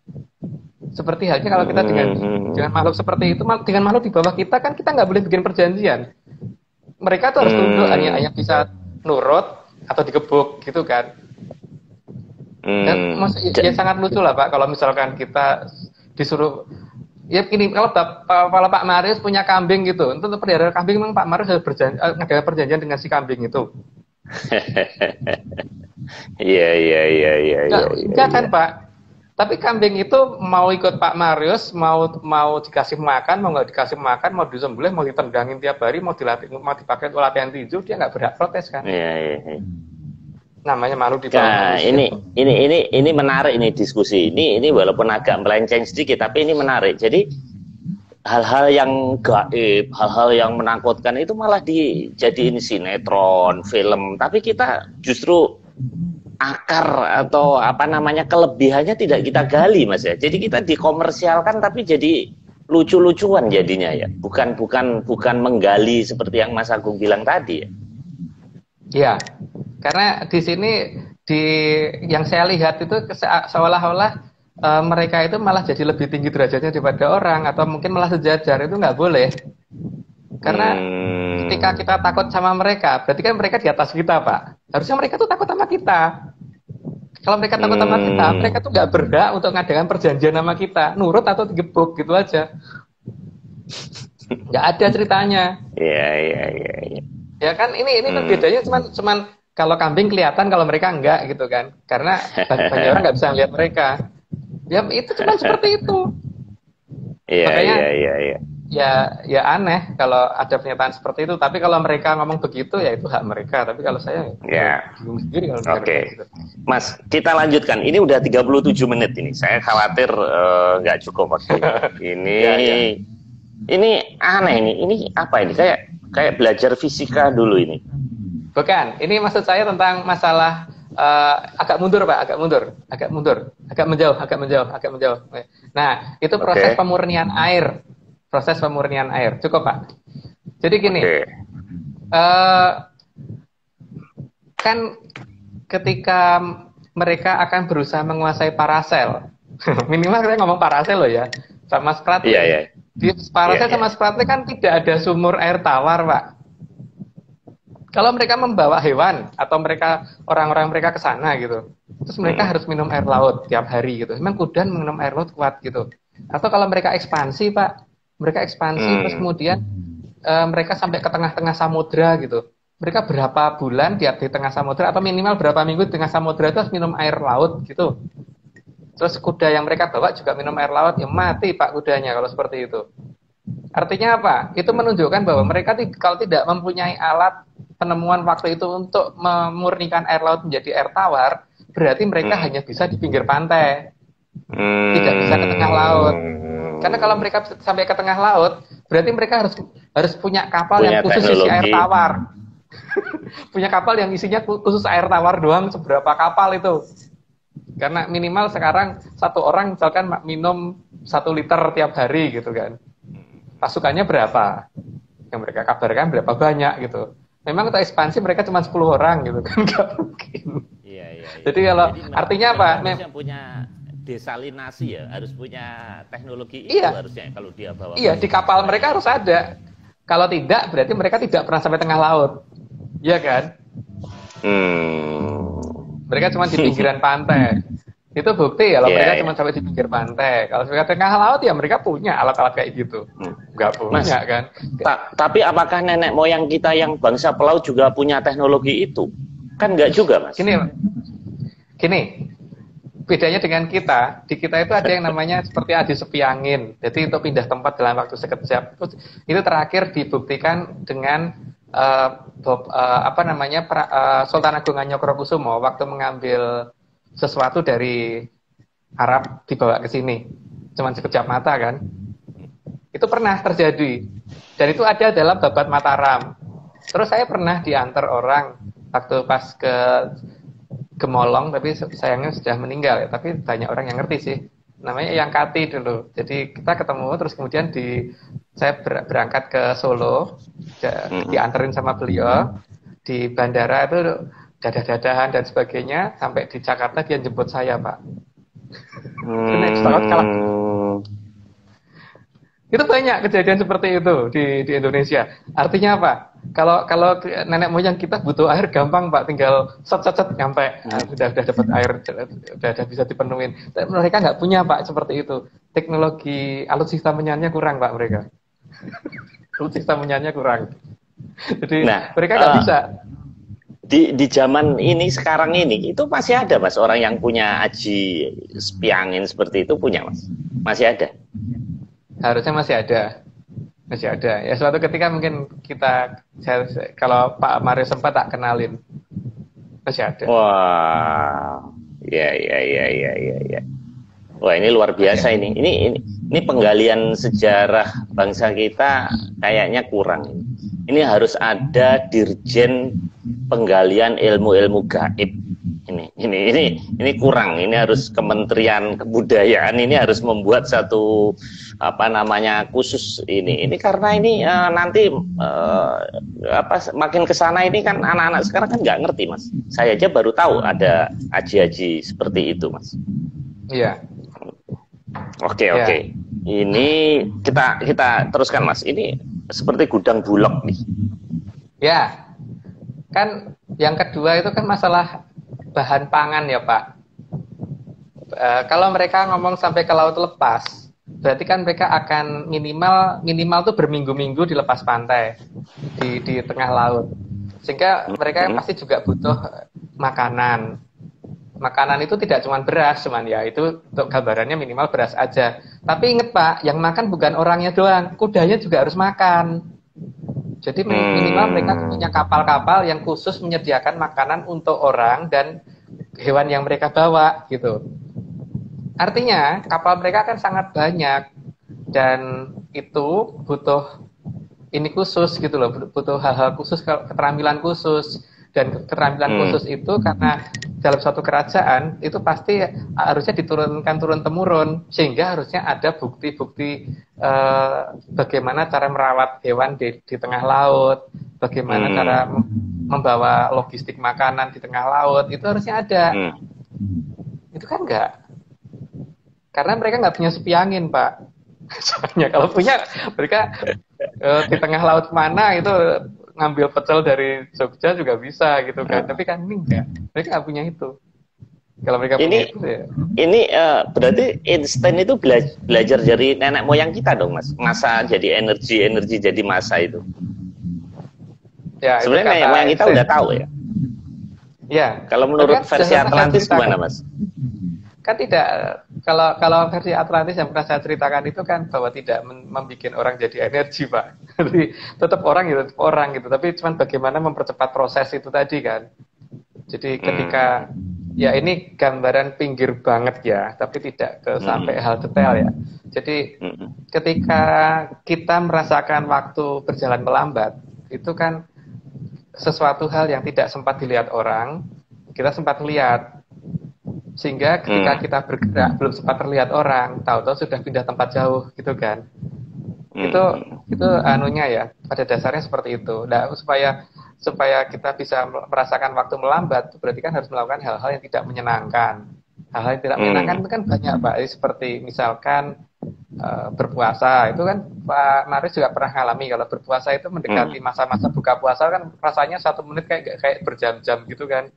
Seperti halnya kalau kita dengan makhluk seperti itu, dengan makhluk di bawah kita kan kita nggak boleh bikin perjanjian. Mereka tuh harus tunduk, hanya bisa nurut atau digebuk gitu kan. Dan ya sangat lucu lah Pak kalau misalkan kita disuruh ya gini, kalau Pak Marius punya kambing gitu, untuk pelihara kambing memang Pak Marius harus ada perjanjian dengan si kambing itu. Iya. Enggak kan Pak? Tapi kambing itu mau ikut Pak Marius, mau dikasih makan, mau nggak dikasih makan, mau disembelih, mau ditendangin tiap hari, mau dilatih, mau dipakai untuk latihan tinju, dia nggak berhak protes kan? Iya. Namanya makhluk di bawah Nah, ini menarik ini diskusi. Ini walaupun agak melenceng sedikit, tapi ini menarik. Jadi hal-hal yang gaib, hal-hal yang menakutkan itu malah dijadiin sinetron, film. Tapi kita justru akar atau apa namanya kelebihannya tidak kita gali Mas ya. Jadi kita dikomersialkan tapi jadi lucu-lucuan jadinya ya. Bukan menggali seperti yang Mas Agung bilang tadi ya. Iya. Karena di sini yang saya lihat itu seolah-olah mereka itu malah jadi lebih tinggi derajatnya daripada orang atau mungkin malah sejajar, itu nggak boleh. Karena ketika kita takut sama mereka, berarti kan mereka di atas kita, Pak. Harusnya mereka tuh takut sama kita. Kalau mereka takut sama kita, mereka tuh nggak berhak untuk ngadakan perjanjian sama kita. Nurut atau digebuk, gitu aja. Nggak ada ceritanya. Iya. Ya kan, ini bedanya cuman kalau kambing kelihatan, kalau mereka enggak gitu kan. Karena banyak orang nggak bisa melihat mereka. Ya itu cuma seperti itu. Makanya, Ya aneh kalau ada pernyataan seperti itu. Tapi kalau mereka ngomong begitu, ya itu hak mereka. Tapi kalau saya bingung sendiri kalau gitu. Mas, kita lanjutkan. Ini udah 37 menit ini. Saya khawatir nggak cukup waktu. Ini aneh ini. Ini apa ini? Kayak belajar fisika dulu ini. Bukan. Ini maksud saya tentang masalah agak mundur Pak, agak menjauh. Nah, itu proses pemurnian air. Proses pemurnian air. Cukup, Pak. Jadi gini, kan ketika mereka akan berusaha menguasai parasel, minimal saya ngomong parasel loh ya, sama Spratly. Iya. Di parasel sama Spratly kan tidak ada sumur air tawar, Pak. Kalau mereka membawa hewan atau orang-orang mereka ke sana gitu, terus mereka harus minum air laut tiap hari gitu. Memang kuda minum air laut kuat gitu. Atau kalau mereka ekspansi, Pak. Mereka ekspansi terus kemudian mereka sampai ke tengah-tengah samudra gitu. Mereka berapa bulan di tengah samudra atau minimal berapa minggu di tengah samudra itu harus minum air laut gitu. Terus kuda yang mereka bawa juga minum air laut, ya mati Pak kudanya kalau seperti itu. Artinya apa? Itu menunjukkan bahwa mereka kalau tidak mempunyai alat penemuan waktu itu untuk memurnikan air laut menjadi air tawar, berarti mereka hanya bisa di pinggir pantai. Tidak bisa ke tengah laut. Karena kalau mereka sampai ke tengah laut, berarti mereka harus punya kapal yang khusus isi air tawar. Punya kapal yang isinya khusus air tawar doang, seberapa kapal itu. Karena minimal sekarang satu orang misalkan minum 1 liter tiap hari gitu kan. Pasukannya berapa? Yang mereka kabarkan berapa banyak gitu. Memang untuk ekspansi mereka cuma 10 orang gitu kan, nggak mungkin. Iya. Jadi kalau artinya apa? Yang punya desalinasi ya, harus punya teknologi itu harusnya kalau dia bawa. Iya, di kapal mereka harus ada. Kalau tidak, berarti mereka tidak pernah sampai tengah laut. Iya kan? Mereka cuma di pinggiran pantai. Itu bukti ya, kalau mereka cuma sampai di pinggir pantai. Kalau mereka tengah laut ya mereka punya alat-alat kayak gitu. Nggak punya kan? Tapi apakah nenek moyang kita yang bangsa pelaut juga punya teknologi itu? Kan nggak juga, Mas. Gini. Bedanya dengan kita, di kita itu ada yang namanya seperti adi sepi angin. Jadi untuk pindah tempat dalam waktu sekejap. Itu terakhir dibuktikan dengan Sultan Agung Ngayokrokusumo waktu mengambil sesuatu dari Arab dibawa ke sini. cuman sekejap mata kan. Itu pernah terjadi. Dan itu ada dalam Babat Mataram. Terus saya pernah diantar orang waktu pas ke Gemolong, tapi sayangnya sudah meninggal ya. Tapi banyak orang yang ngerti sih. Namanya Eyang Kati dulu. Jadi kita ketemu, terus kemudian saya berangkat ke Solo, dianterin sama beliau di bandara itu dadah-dadahan dan sebagainya. Sampai di Jakarta dia jemput saya, Pak. Naik pesawat kalah. Itu banyak kejadian seperti itu di Indonesia. Artinya apa? Kalau nenek moyang kita butuh air gampang, Pak, tinggal set nyampe, sudah dapat air, sudah bisa dipenuhin. Tapi mereka nggak punya, Pak, seperti itu. Teknologi alutsista menyanyi kurang, Pak, mereka. Alutsista menyanyi kurang. Jadi mereka nggak bisa. Di zaman ini sekarang ini itu masih ada, Mas, orang yang punya aji spiangin seperti itu punya, Mas? Masih ada? Harusnya masih ada. Ya suatu ketika mungkin kalau Pak Mario sempat tak kenalin, masih ada. Wah, ya. Wah, ini luar biasa ini. Ini penggalian sejarah bangsa kita kayaknya kurang. Ini harus ada dirjen penggalian ilmu-ilmu gaib. Ini kurang. Ini harus Kementerian Kebudayaan ini harus membuat satu khusus ini karena ini nanti makin ke sana ini kan anak-anak sekarang kan nggak ngerti, Mas. Saya aja baru tahu ada aji-aji seperti itu, Mas. Iya. Oke. Ini kita teruskan, Mas. Ini seperti gudang bulog nih. Ya. Kan yang kedua itu kan masalah bahan pangan ya, Pak. Kalau mereka ngomong sampai ke laut lepas, berarti kan mereka akan minimal tuh berminggu-minggu di lepas pantai di tengah laut, sehingga mereka pasti juga butuh makanan. Makanan itu tidak cuma beras, ya itu untuk gambarannya minimal beras aja. Tapi ingat, Pak, yang makan bukan orangnya doang, kudanya juga harus makan. Jadi minimal mereka punya kapal-kapal yang khusus menyediakan makanan untuk orang dan hewan yang mereka bawa gitu. Artinya kapal mereka kan sangat banyak dan itu butuh ini khusus gitu loh, butuh hal-hal khusus, keterampilan khusus. Dan keterampilan khusus itu karena dalam suatu kerajaan itu pasti harusnya diturunkan turun-temurun, sehingga harusnya ada bukti-bukti bagaimana cara merawat hewan di tengah laut, bagaimana cara membawa logistik makanan di tengah laut, itu harusnya ada. Itu kan enggak, karena mereka nggak punya sepi angin, Pak. Soalnya kalau punya mereka di tengah laut mana itu ngambil pecel dari Jogja juga bisa gitu kan, tapi kan ini enggak, mereka nggak punya itu. Kalau mereka punya itu ya. Ini berarti Einstein itu belajar dari nenek moyang kita dong, Mas. Masa jadi energi jadi masa itu. Ya, sebenarnya nenek moyang kita udah tahu ya. Ya. Kalau menurut versi Atlantis gimana, Mas? Kan tidak, kalau versi Atlantis yang pernah saya ceritakan itu kan bahwa tidak membuat orang jadi energi, Pak. Jadi tetap orang gitu, tapi cuman bagaimana mempercepat proses itu tadi kan. Jadi ketika ya ini gambaran pinggir banget ya, tapi tidak sampai hal detail ya. Jadi ketika kita merasakan waktu berjalan melambat, itu kan sesuatu hal yang tidak sempat dilihat orang, kita sempat lihat. Sehingga ketika kita bergerak belum sempat terlihat orang, tahu-tahu sudah pindah tempat jauh gitu kan. Itu anunya ya, pada dasarnya seperti itu. Nah, supaya kita bisa merasakan waktu melambat, berarti kan harus melakukan hal-hal yang tidak menyenangkan. Hal-hal yang tidak menyenangkan itu kan banyak, Pak. Seperti misalkan berpuasa, itu kan Pak Maris juga pernah ngalami kalau berpuasa itu mendekati masa-masa buka puasa kan rasanya 1 menit kayak berjam-jam gitu kan.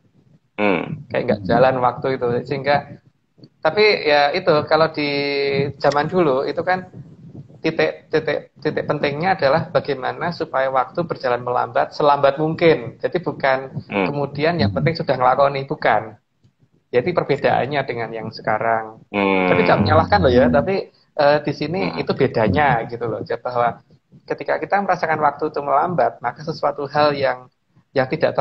Kayak nggak jalan waktu itu, sehingga tapi ya itu kalau di zaman dulu itu kan titik pentingnya adalah bagaimana supaya waktu berjalan melambat selambat mungkin. Jadi bukan kemudian yang penting sudah ngelakoni, bukan. Jadi perbedaannya dengan yang sekarang. Tapi tidak menyalahkan loh ya, tapi di sini itu bedanya gitu loh. Jadi bahwa ketika kita merasakan waktu itu melambat, maka sesuatu hal yang tidak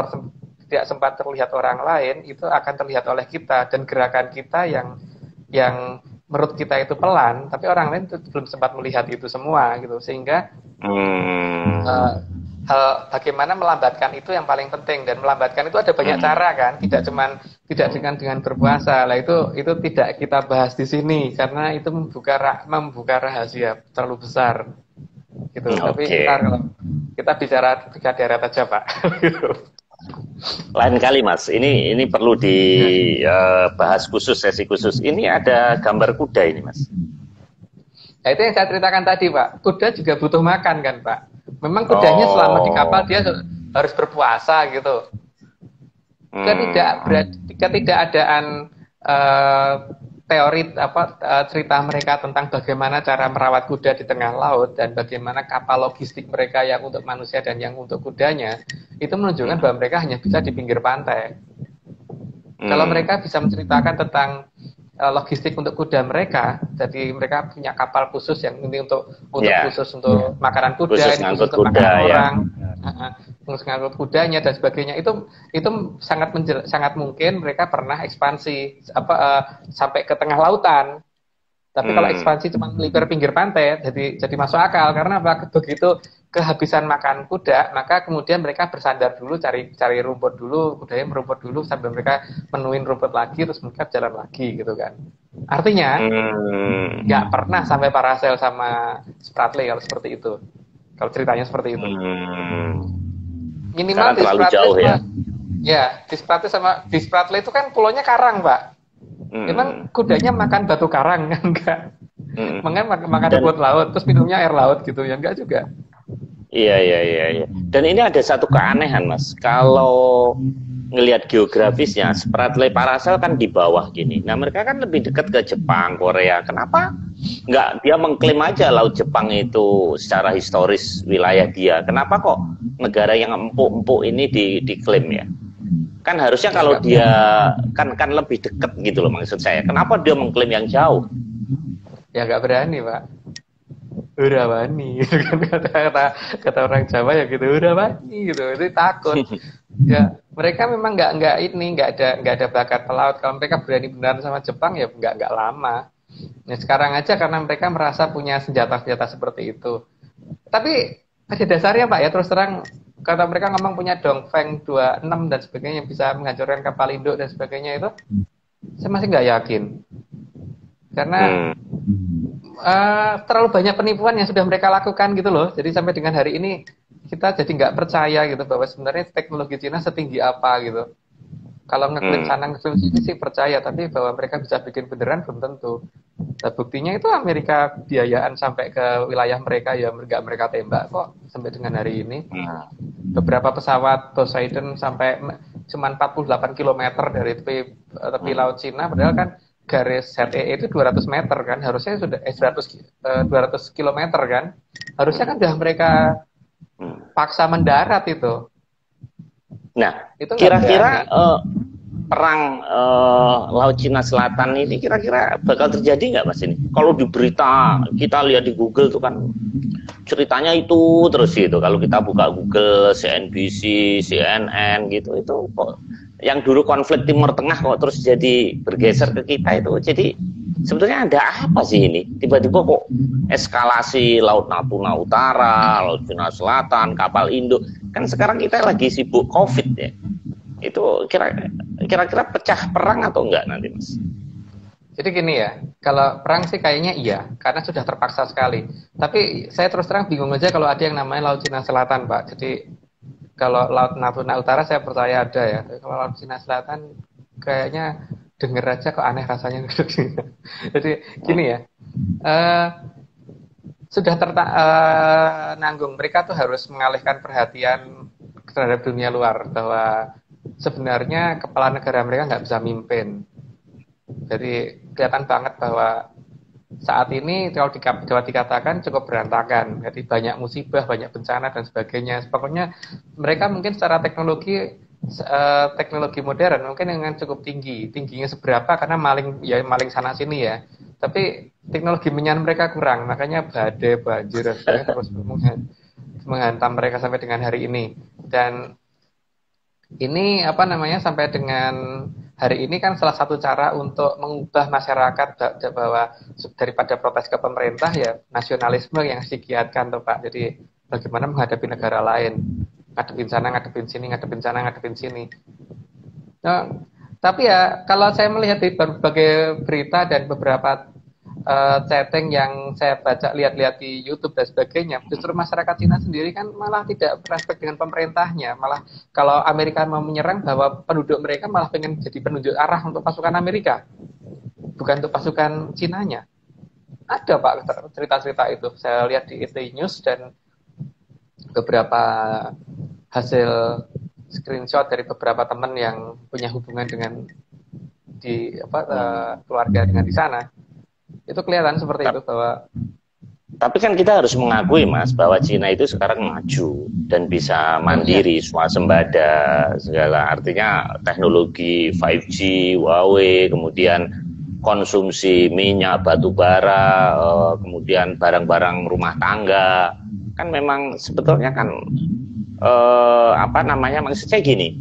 sempat terlihat orang lain itu akan terlihat oleh kita, dan gerakan kita yang menurut kita itu pelan, tapi orang lain belum sempat melihat itu semua gitu, sehingga hal bagaimana melambatkan itu yang paling penting, dan melambatkan itu ada banyak cara kan, tidak dengan berpuasa lah, itu tidak kita bahas di sini karena itu membuka rahasia terlalu besar gitu. Tapi kita bicara tiga deret aja Pak. Lain kali Mas, ini perlu dibahas khusus, sesi khusus. Ini ada gambar kuda ini Mas. Nah, itu yang saya ceritakan tadi Pak, kuda juga butuh makan kan Pak. Memang kudanya selama di kapal dia harus berpuasa gitu. Ketidakadaan teori cerita mereka tentang bagaimana cara merawat kuda di tengah laut dan bagaimana kapal logistik mereka yang untuk manusia dan yang untuk kudanya itu menunjukkan bahwa mereka hanya bisa di pinggir pantai. Kalau mereka bisa menceritakan tentang logistik untuk kuda mereka, jadi mereka punya kapal khusus yang ini untuk khusus untuk makanan kuda, khusus ini khusus untuk kuda, makanan orang, khusus ngangkut kudanya dan sebagainya. Itu sangat mungkin mereka pernah ekspansi sampai ke tengah lautan. Tapi kalau ekspansi cuma melipir pinggir pantai, jadi masuk akal karena apa? Begitu kehabisan makan kuda, maka kemudian mereka bersandar dulu, cari rumput dulu, kudanya merumput dulu sambil mereka menuin rumput lagi, terus mereka jalan lagi gitu kan. Artinya nggak pernah sampai Paracel sama Spratly kalau seperti itu. Kalau ceritanya seperti itu. Minimal karena terlalu jauh ya. Ya, di Spratly itu kan pulaunya karang, Pak. Memang kudanya makan batu karang kan enggak? Makan rumput laut, terus minumnya air laut gitu ya enggak juga. Iya. Dan ini ada satu keanehan Mas. Kalau ngelihat geografisnya, Spratly Paracel kan di bawah gini. Nah mereka kan lebih dekat ke Jepang, Korea. Kenapa nggak dia mengklaim aja Laut Jepang itu secara historis wilayah dia? Kenapa kok negara yang empuk-empuk ini diklaim ya? Kan harusnya kalau dia kan lebih dekat gitu loh maksud saya. Kenapa dia mengklaim yang jauh? Ya nggak berani Pak. Udah wani gitu kan, kata orang Jawa ya gitu, udah wani gitu, itu takut. Ya mereka memang nggak ada bakat pelaut. Kalau mereka berani beneran sama Jepang ya nggak lama. Nah sekarang aja karena mereka merasa punya senjata seperti itu. Tapi pada dasarnya Pak ya terus terang, kata mereka ngomong punya Dongfeng 26 dan sebagainya yang bisa menghancurkan kapal induk dan sebagainya, itu saya masih nggak yakin karena terlalu banyak penipuan yang sudah mereka lakukan gitu loh. Jadi sampai dengan hari ini kita jadi nggak percaya gitu bahwa sebenarnya teknologi Cina setinggi apa gitu. Kalau ngeklaim sana ngeklaim sini sih percaya, tapi bahwa mereka bisa bikin beneran belum tentu. Nah, buktinya itu Amerika biayaan sampai ke wilayah mereka ya nggak mereka tembak kok sampai dengan hari ini. Beberapa pesawat Poseidon sampai cuma 48 km dari tepi laut Cina, padahal kan garis ZEE itu 200 meter kan, harusnya sudah 200 km kan, harusnya kan sudah mereka paksa mendarat itu. Nah, kira-kira perang Laut Cina Selatan ini kira-kira bakal terjadi nggak Mas ini? Kalau di berita kita lihat di Google tuh kan ceritanya itu terus gitu. Kalau kita buka Google, CNBC, CNN gitu, itu kok yang dulu konflik Timur Tengah kok terus jadi bergeser ke kita itu. Jadi sebetulnya ada apa sih ini? Tiba-tiba kok eskalasi Laut Natuna Utara, Laut Cina Selatan, kapal induk. Kan sekarang kita lagi sibuk COVID ya. Itu kira-kira pecah perang atau enggak nanti Mas? Jadi gini ya, kalau perang sih kayaknya iya, karena sudah terpaksa sekali. Tapi saya terus terang bingung aja kalau ada yang namanya Laut Cina Selatan, Pak. Jadi kalau Laut Natuna Utara saya percaya ada ya. Tapi kalau Laut Cina Selatan kayaknya denger aja kok aneh rasanya. Jadi gini ya, sudah nanggung, mereka tuh harus mengalihkan perhatian terhadap dunia luar bahwa sebenarnya kepala negara mereka nggak bisa mimpin. Jadi kelihatan banget bahwa saat ini kalau dikatakan cukup berantakan. Jadi banyak musibah, banyak bencana dan sebagainya. Pokoknya mereka mungkin secara teknologi modern mungkin dengan cukup tinggi. Tingginya seberapa karena maling sana sini ya. Tapi teknologi menyan mereka kurang. Makanya badai, banjir dan sebagainya terus menghantam mereka sampai dengan hari ini. Dan ini sampai dengan hari ini kan salah satu cara untuk mengubah masyarakat bahwa daripada protes ke pemerintah ya nasionalisme yang digiatkan tuh Pak. Jadi bagaimana menghadapi negara lain, ngadepin sana, ngadepin sini, ngadepin sana, ngadepin sini. Nah, tapi ya kalau saya melihat di berbagai berita dan beberapa chatting yang saya baca, lihat-lihat di YouTube dan sebagainya, justru masyarakat Cina sendiri kan malah tidak respect dengan pemerintahnya. Malah kalau Amerika mau menyerang, bahwa penduduk mereka malah pengen jadi penunjuk arah untuk pasukan Amerika, bukan untuk pasukan Cinanya. Ada Pak cerita-cerita itu. Saya lihat di ET News dan beberapa hasil screenshot dari beberapa teman yang punya hubungan dengan keluarga dengan di sana. Itu kelihatan seperti itu bahwa. Tapi kan kita harus mengakui Mas bahwa Cina itu sekarang maju dan bisa mandiri, swasembada segala, artinya teknologi 5G, Huawei, kemudian konsumsi minyak, batu bara, kemudian barang-barang rumah tangga, kan memang sebetulnya kan maksudnya gini,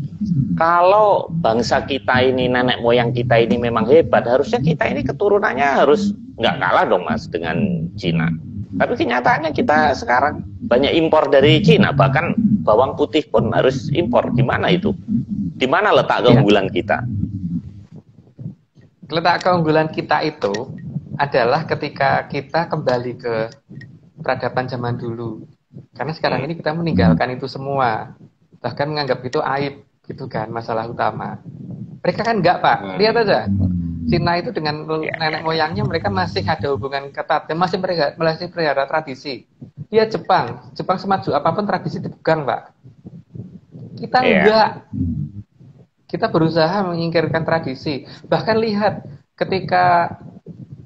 kalau bangsa kita ini, nenek moyang kita ini memang hebat, harusnya kita ini keturunannya harus nggak kalah dong Mas dengan Cina. Tapi kenyataannya kita sekarang banyak impor dari Cina, bahkan bawang putih pun harus impor. Gimana itu? Di mana letak keunggulan kita? Letak keunggulan kita itu adalah ketika kita kembali ke peradaban zaman dulu. Karena sekarang ini kita meninggalkan itu semua, bahkan menganggap itu aib, gitu kan, masalah utama. Mereka kan enggak Pak, lihat aja. Cina itu dengan nenek moyangnya mereka masih ada hubungan ketat, dan masih pelihara tradisi. Dia Jepang semaju apapun tradisi dipegang Pak. Kita enggak. Kita berusaha menyingkirkan tradisi. Bahkan lihat ketika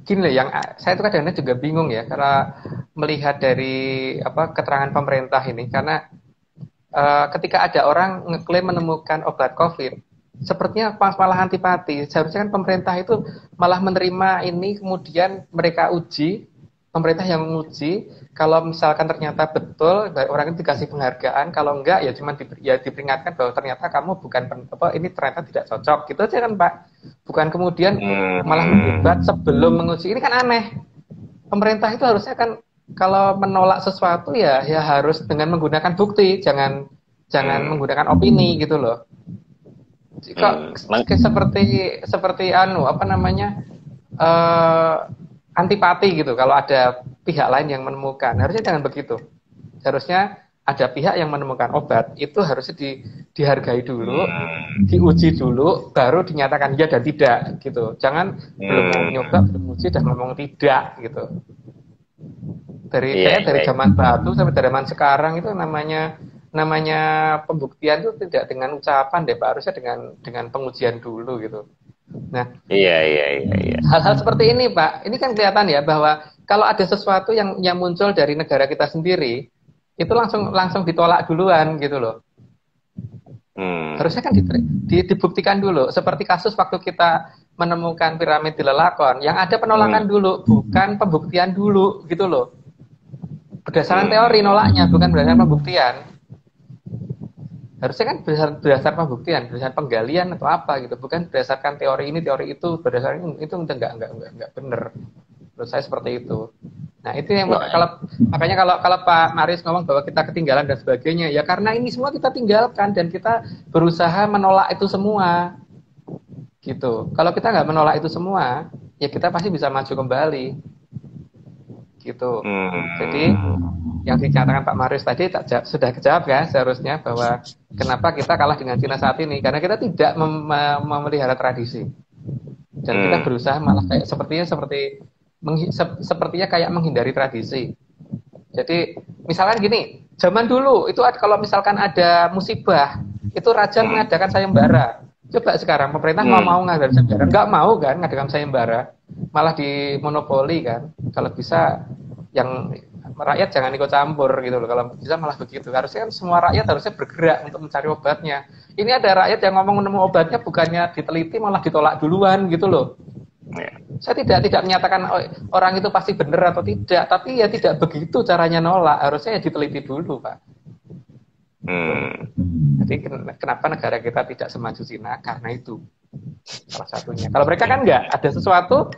gini loh, yang saya itu kadang-kadang juga bingung ya, karena melihat dari keterangan pemerintah ini, karena ketika ada orang ngeklaim menemukan obat COVID, sepertinya malah antipati. Seharusnya kan pemerintah itu malah menerima ini, kemudian mereka uji, pemerintah yang menguji, kalau misalkan ternyata betul, orang itu dikasih penghargaan, kalau enggak ya cuma diperingatkan bahwa ternyata kamu bukan ini ternyata tidak cocok, gitu aja kan Pak. Bukan kemudian malah mendebat sebelum menguji. Ini kan aneh. Pemerintah itu harusnya kan kalau menolak sesuatu ya harus dengan menggunakan bukti, jangan menggunakan opini gitu loh. Kok seperti antipati gitu kalau ada pihak lain yang menemukan. Harusnya jangan begitu. Harusnya ada pihak yang menemukan obat, itu harusnya dihargai dulu, diuji dulu, baru dinyatakan ya dan tidak gitu. Jangan belum nyoba, belum uji dan ngomong tidak gitu. Dari zaman batu sampai zaman sekarang itu namanya pembuktian itu tidak dengan ucapan deh Pak, harusnya dengan pengujian dulu gitu. Nah, hal-hal seperti ini Pak, ini kan kelihatan ya bahwa kalau ada sesuatu yang muncul dari negara kita sendiri, itu langsung ditolak duluan gitu loh. Harusnya kan dibuktikan dulu. Seperti kasus waktu kita menemukan piramid di Lelakon, yang ada penolakan dulu, bukan pembuktian dulu gitu loh. Berdasarkan teori nolaknya, bukan berdasarkan pembuktian. Harusnya kan berdasarkan pembuktian, berdasarkan penggalian atau apa gitu, bukan berdasarkan teori ini, teori itu, berdasarkan itu enggak benar. Menurut saya seperti itu. Nah, itu yang makanya kalau Pak Marius ngomong bahwa kita ketinggalan dan sebagainya, ya karena ini semua kita tinggalkan dan kita berusaha menolak itu semua. Gitu. Kalau kita nggak menolak itu semua, ya kita pasti bisa maju kembali. Gitu. Jadi yang dikatakan Pak Marius tadi sudah kejawab ya seharusnya, bahwa kenapa kita kalah dengan Cina saat ini, karena kita tidak memelihara tradisi dan kita berusaha malah kayak sepertinya kayak menghindari tradisi. Jadi misalkan gini, zaman dulu itu kalau misalkan ada musibah itu raja mengadakan sayembara. Coba sekarang pemerintah mau ngadakan sayembara, nggak mau kan ngadakan sayembara, malah dimonopoli kan. Kalau bisa yang rakyat jangan ikut campur gitu loh. Kalau bisa malah begitu. Harusnya kan semua rakyat harusnya bergerak untuk mencari obatnya. Ini ada rakyat yang ngomong nemu obatnya, bukannya diteliti malah ditolak duluan gitu loh. Saya tidak menyatakan orang itu pasti benar atau tidak, tapi ya tidak begitu caranya nolak. Harusnya ya diteliti dulu Pak. Jadi kenapa negara kita tidak semaju Cina? Karena itu. Salah satunya. Kalau mereka kan enggak, ada sesuatu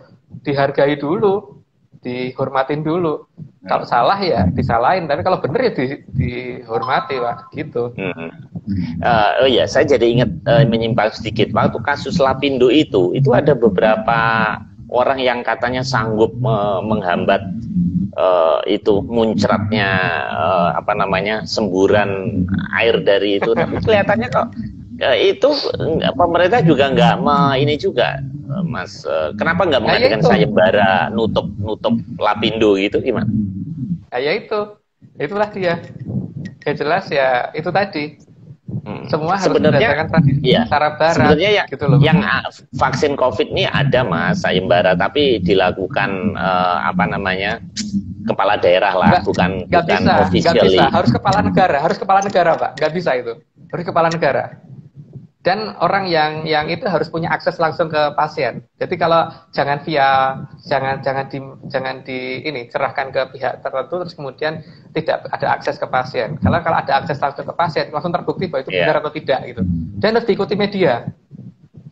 dihargai dulu, dihormatin dulu. Kalau salah ya disalahin, tapi kalau benar ya dihormati, Pak. Gitu. Oh iya, saya jadi ingat menyimpang sedikit. Waktu kasus Lapindo itu ada beberapa orang yang katanya sanggup menghambat itu muncratnya apa namanya semburan air dari itu, tapi kelihatannya kok itu pemerintah juga nggak ini juga, Mas. Kenapa nggak mengadakan sayembara nutup Lapindo gitu, gimana? Ya itulah dia. Ya jelas ya itu tadi. Semua harus berdasarkan tradisi cara barat. Sebenarnya gitu loh. Yang vaksin COVID ini ada, Mas, sayembara, tapi dilakukan apa namanya kepala daerah lah, bukan officially. Nggak bisa, harus kepala negara, Pak. Nggak bisa itu, harus kepala negara. Dan orang yang itu harus punya akses langsung ke pasien. Jadi kalau jangan cerahkan ke pihak tertentu terus kemudian tidak ada akses ke pasien. Kalau ada akses langsung ke pasien langsung terbukti bahwa itu benar atau tidak gitu. Dan harus diikuti media.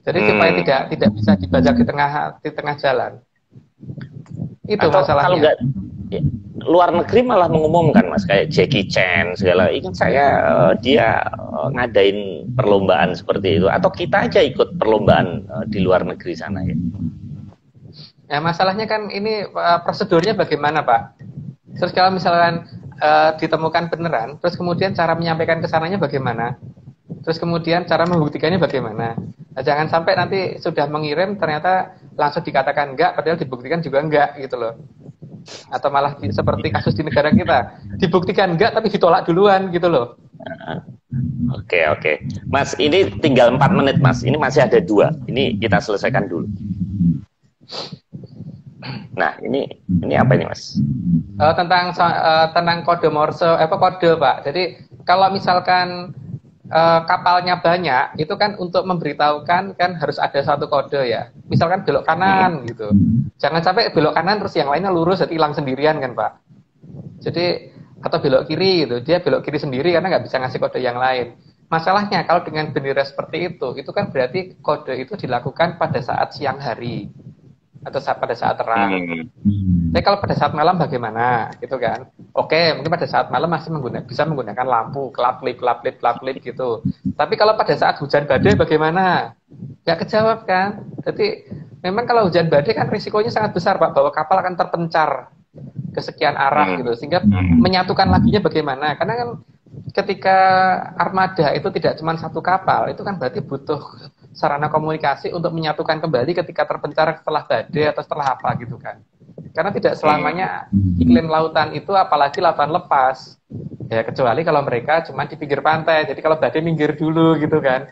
Jadi supaya tidak bisa dibajak di tengah jalan. Itu atau masalahnya. Kalau nggak, luar negeri malah mengumumkan, Mas, kayak Jackie Chan segala. Ingat saya dia ngadain perlombaan seperti itu, atau kita aja ikut perlombaan di luar negeri sana ya. Ya masalahnya kan ini prosedurnya bagaimana, Pak? Terus kalau misalkan ditemukan beneran, terus kemudian cara menyampaikan ke sananya bagaimana? Terus kemudian cara membuktikannya bagaimana? Nah, jangan sampai nanti sudah mengirim ternyata langsung dikatakan enggak, padahal dibuktikan juga enggak gitu loh. Atau malah seperti kasus di negara kita, dibuktikan enggak tapi ditolak duluan gitu loh. Oke. Mas, ini tinggal 4 menit, Mas. Ini masih ada 2. Ini kita selesaikan dulu. Nah, ini apa ini, Mas? Tentang kode Morse, kode, Pak. Jadi kalau misalkan kapalnya banyak, itu kan untuk memberitahukan kan harus ada satu kode ya. Misalkan belok kanan gitu. Jangan sampai belok kanan terus yang lainnya lurus jadi hilang sendirian kan, Pak. Jadi atau belok kiri gitu, dia belok kiri sendiri karena nggak bisa ngasih kode yang lain. Masalahnya kalau dengan bendera seperti itu kan berarti kode itu dilakukan pada saat siang hari atau pada saat terang. Tapi kalau pada saat malam bagaimana, gitu kan? Oke, mungkin pada saat malam masih bisa menggunakan lampu, kelap-kelip gitu. Tapi kalau pada saat hujan badai bagaimana? Nggak kejawab kan? Jadi memang kalau hujan badai kan risikonya sangat besar, Pak, bahwa kapal akan terpencar ke sekian arah gitu. Sehingga menyatukan laginya bagaimana? Karena kan ketika armada itu tidak cuma satu kapal, itu kan berarti butuh sarana komunikasi untuk menyatukan kembali ketika terpencar setelah badai atau setelah apa gitu kan. Karena tidak selamanya iklim lautan itu apalagi lautan lepas. Ya kecuali kalau mereka cuma di pinggir pantai. Jadi kalau badai minggir dulu gitu kan.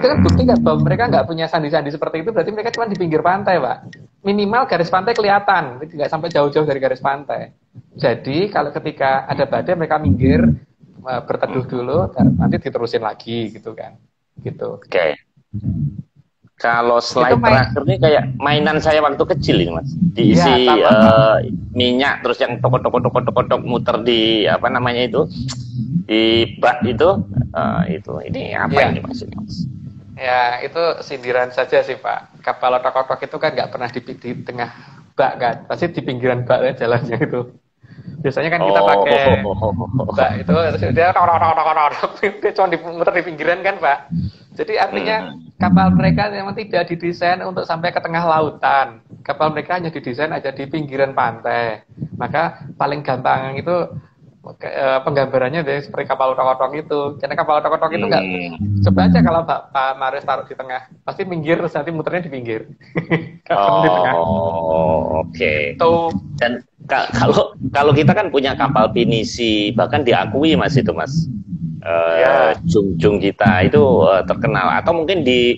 Itu kan bukti nggak bahwa mereka nggak punya sandi-sandi seperti itu, berarti mereka cuma di pinggir pantai, Pak. Minimal garis pantai kelihatan, nggak sampai jauh-jauh dari garis pantai. Jadi kalau ketika ada badai mereka minggir, berteduh dulu, nanti diterusin lagi gitu kan. Gitu. Oke. Kalau slide terakhir ini kayak mainan saya waktu kecil ini, Mas. Diisi minyak terus yang tokok muter di apa namanya itu di bak itu ini apa ini maksudnya, Mas? Ya itu sindiran saja sih, Pak. Kapal otok-otok itu kan nggak pernah di tengah bak kan, pasti di pinggiran bak jalannya itu. Biasanya kan kita pakai bak itu terus dia cuma dimuter di pinggiran kan, Pak. Jadi artinya kapal mereka memang tidak didesain untuk sampai ke tengah lautan. Kapal mereka hanya didesain aja di pinggiran pantai. Maka paling gampang itu penggambarannya dari seperti kapal otok-otok itu. Karena kapal otok-otok itu nggak, coba aja kalau Pak Marius taruh di tengah, pasti minggir terus nanti muternya di pinggir. Di tengah. Oke. Dan kalau kita kan punya kapal pinisi, bahkan diakui Mas itu, Mas. Jungjung kita itu terkenal, atau mungkin di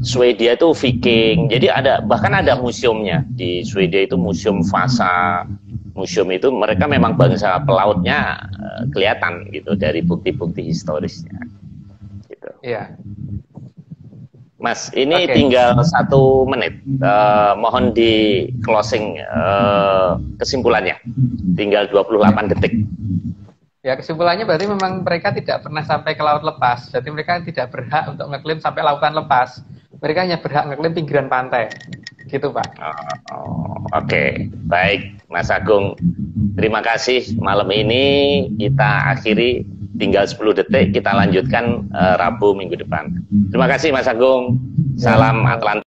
Swedia itu Viking. Jadi bahkan ada museumnya di Swedia itu, museum Vasa. Museum itu mereka memang bangsa pelautnya kelihatan gitu dari bukti-bukti historisnya. Gitu. Iya. Mas, ini tinggal 1 menit. Mohon di closing kesimpulannya. Tinggal 28 detik. Ya kesimpulannya berarti memang mereka tidak pernah sampai ke laut lepas. Jadi mereka tidak berhak untuk ngeklaim sampai lautan lepas. mereka hanya berhak ngeklaim pinggiran pantai. Gitu, Pak. Oke. Baik, Mas Agung. Terima kasih. Malam ini kita akhiri, tinggal 10 detik, kita lanjutkan Rabu minggu depan. Terima kasih Mas Agung. Salam Atlantik.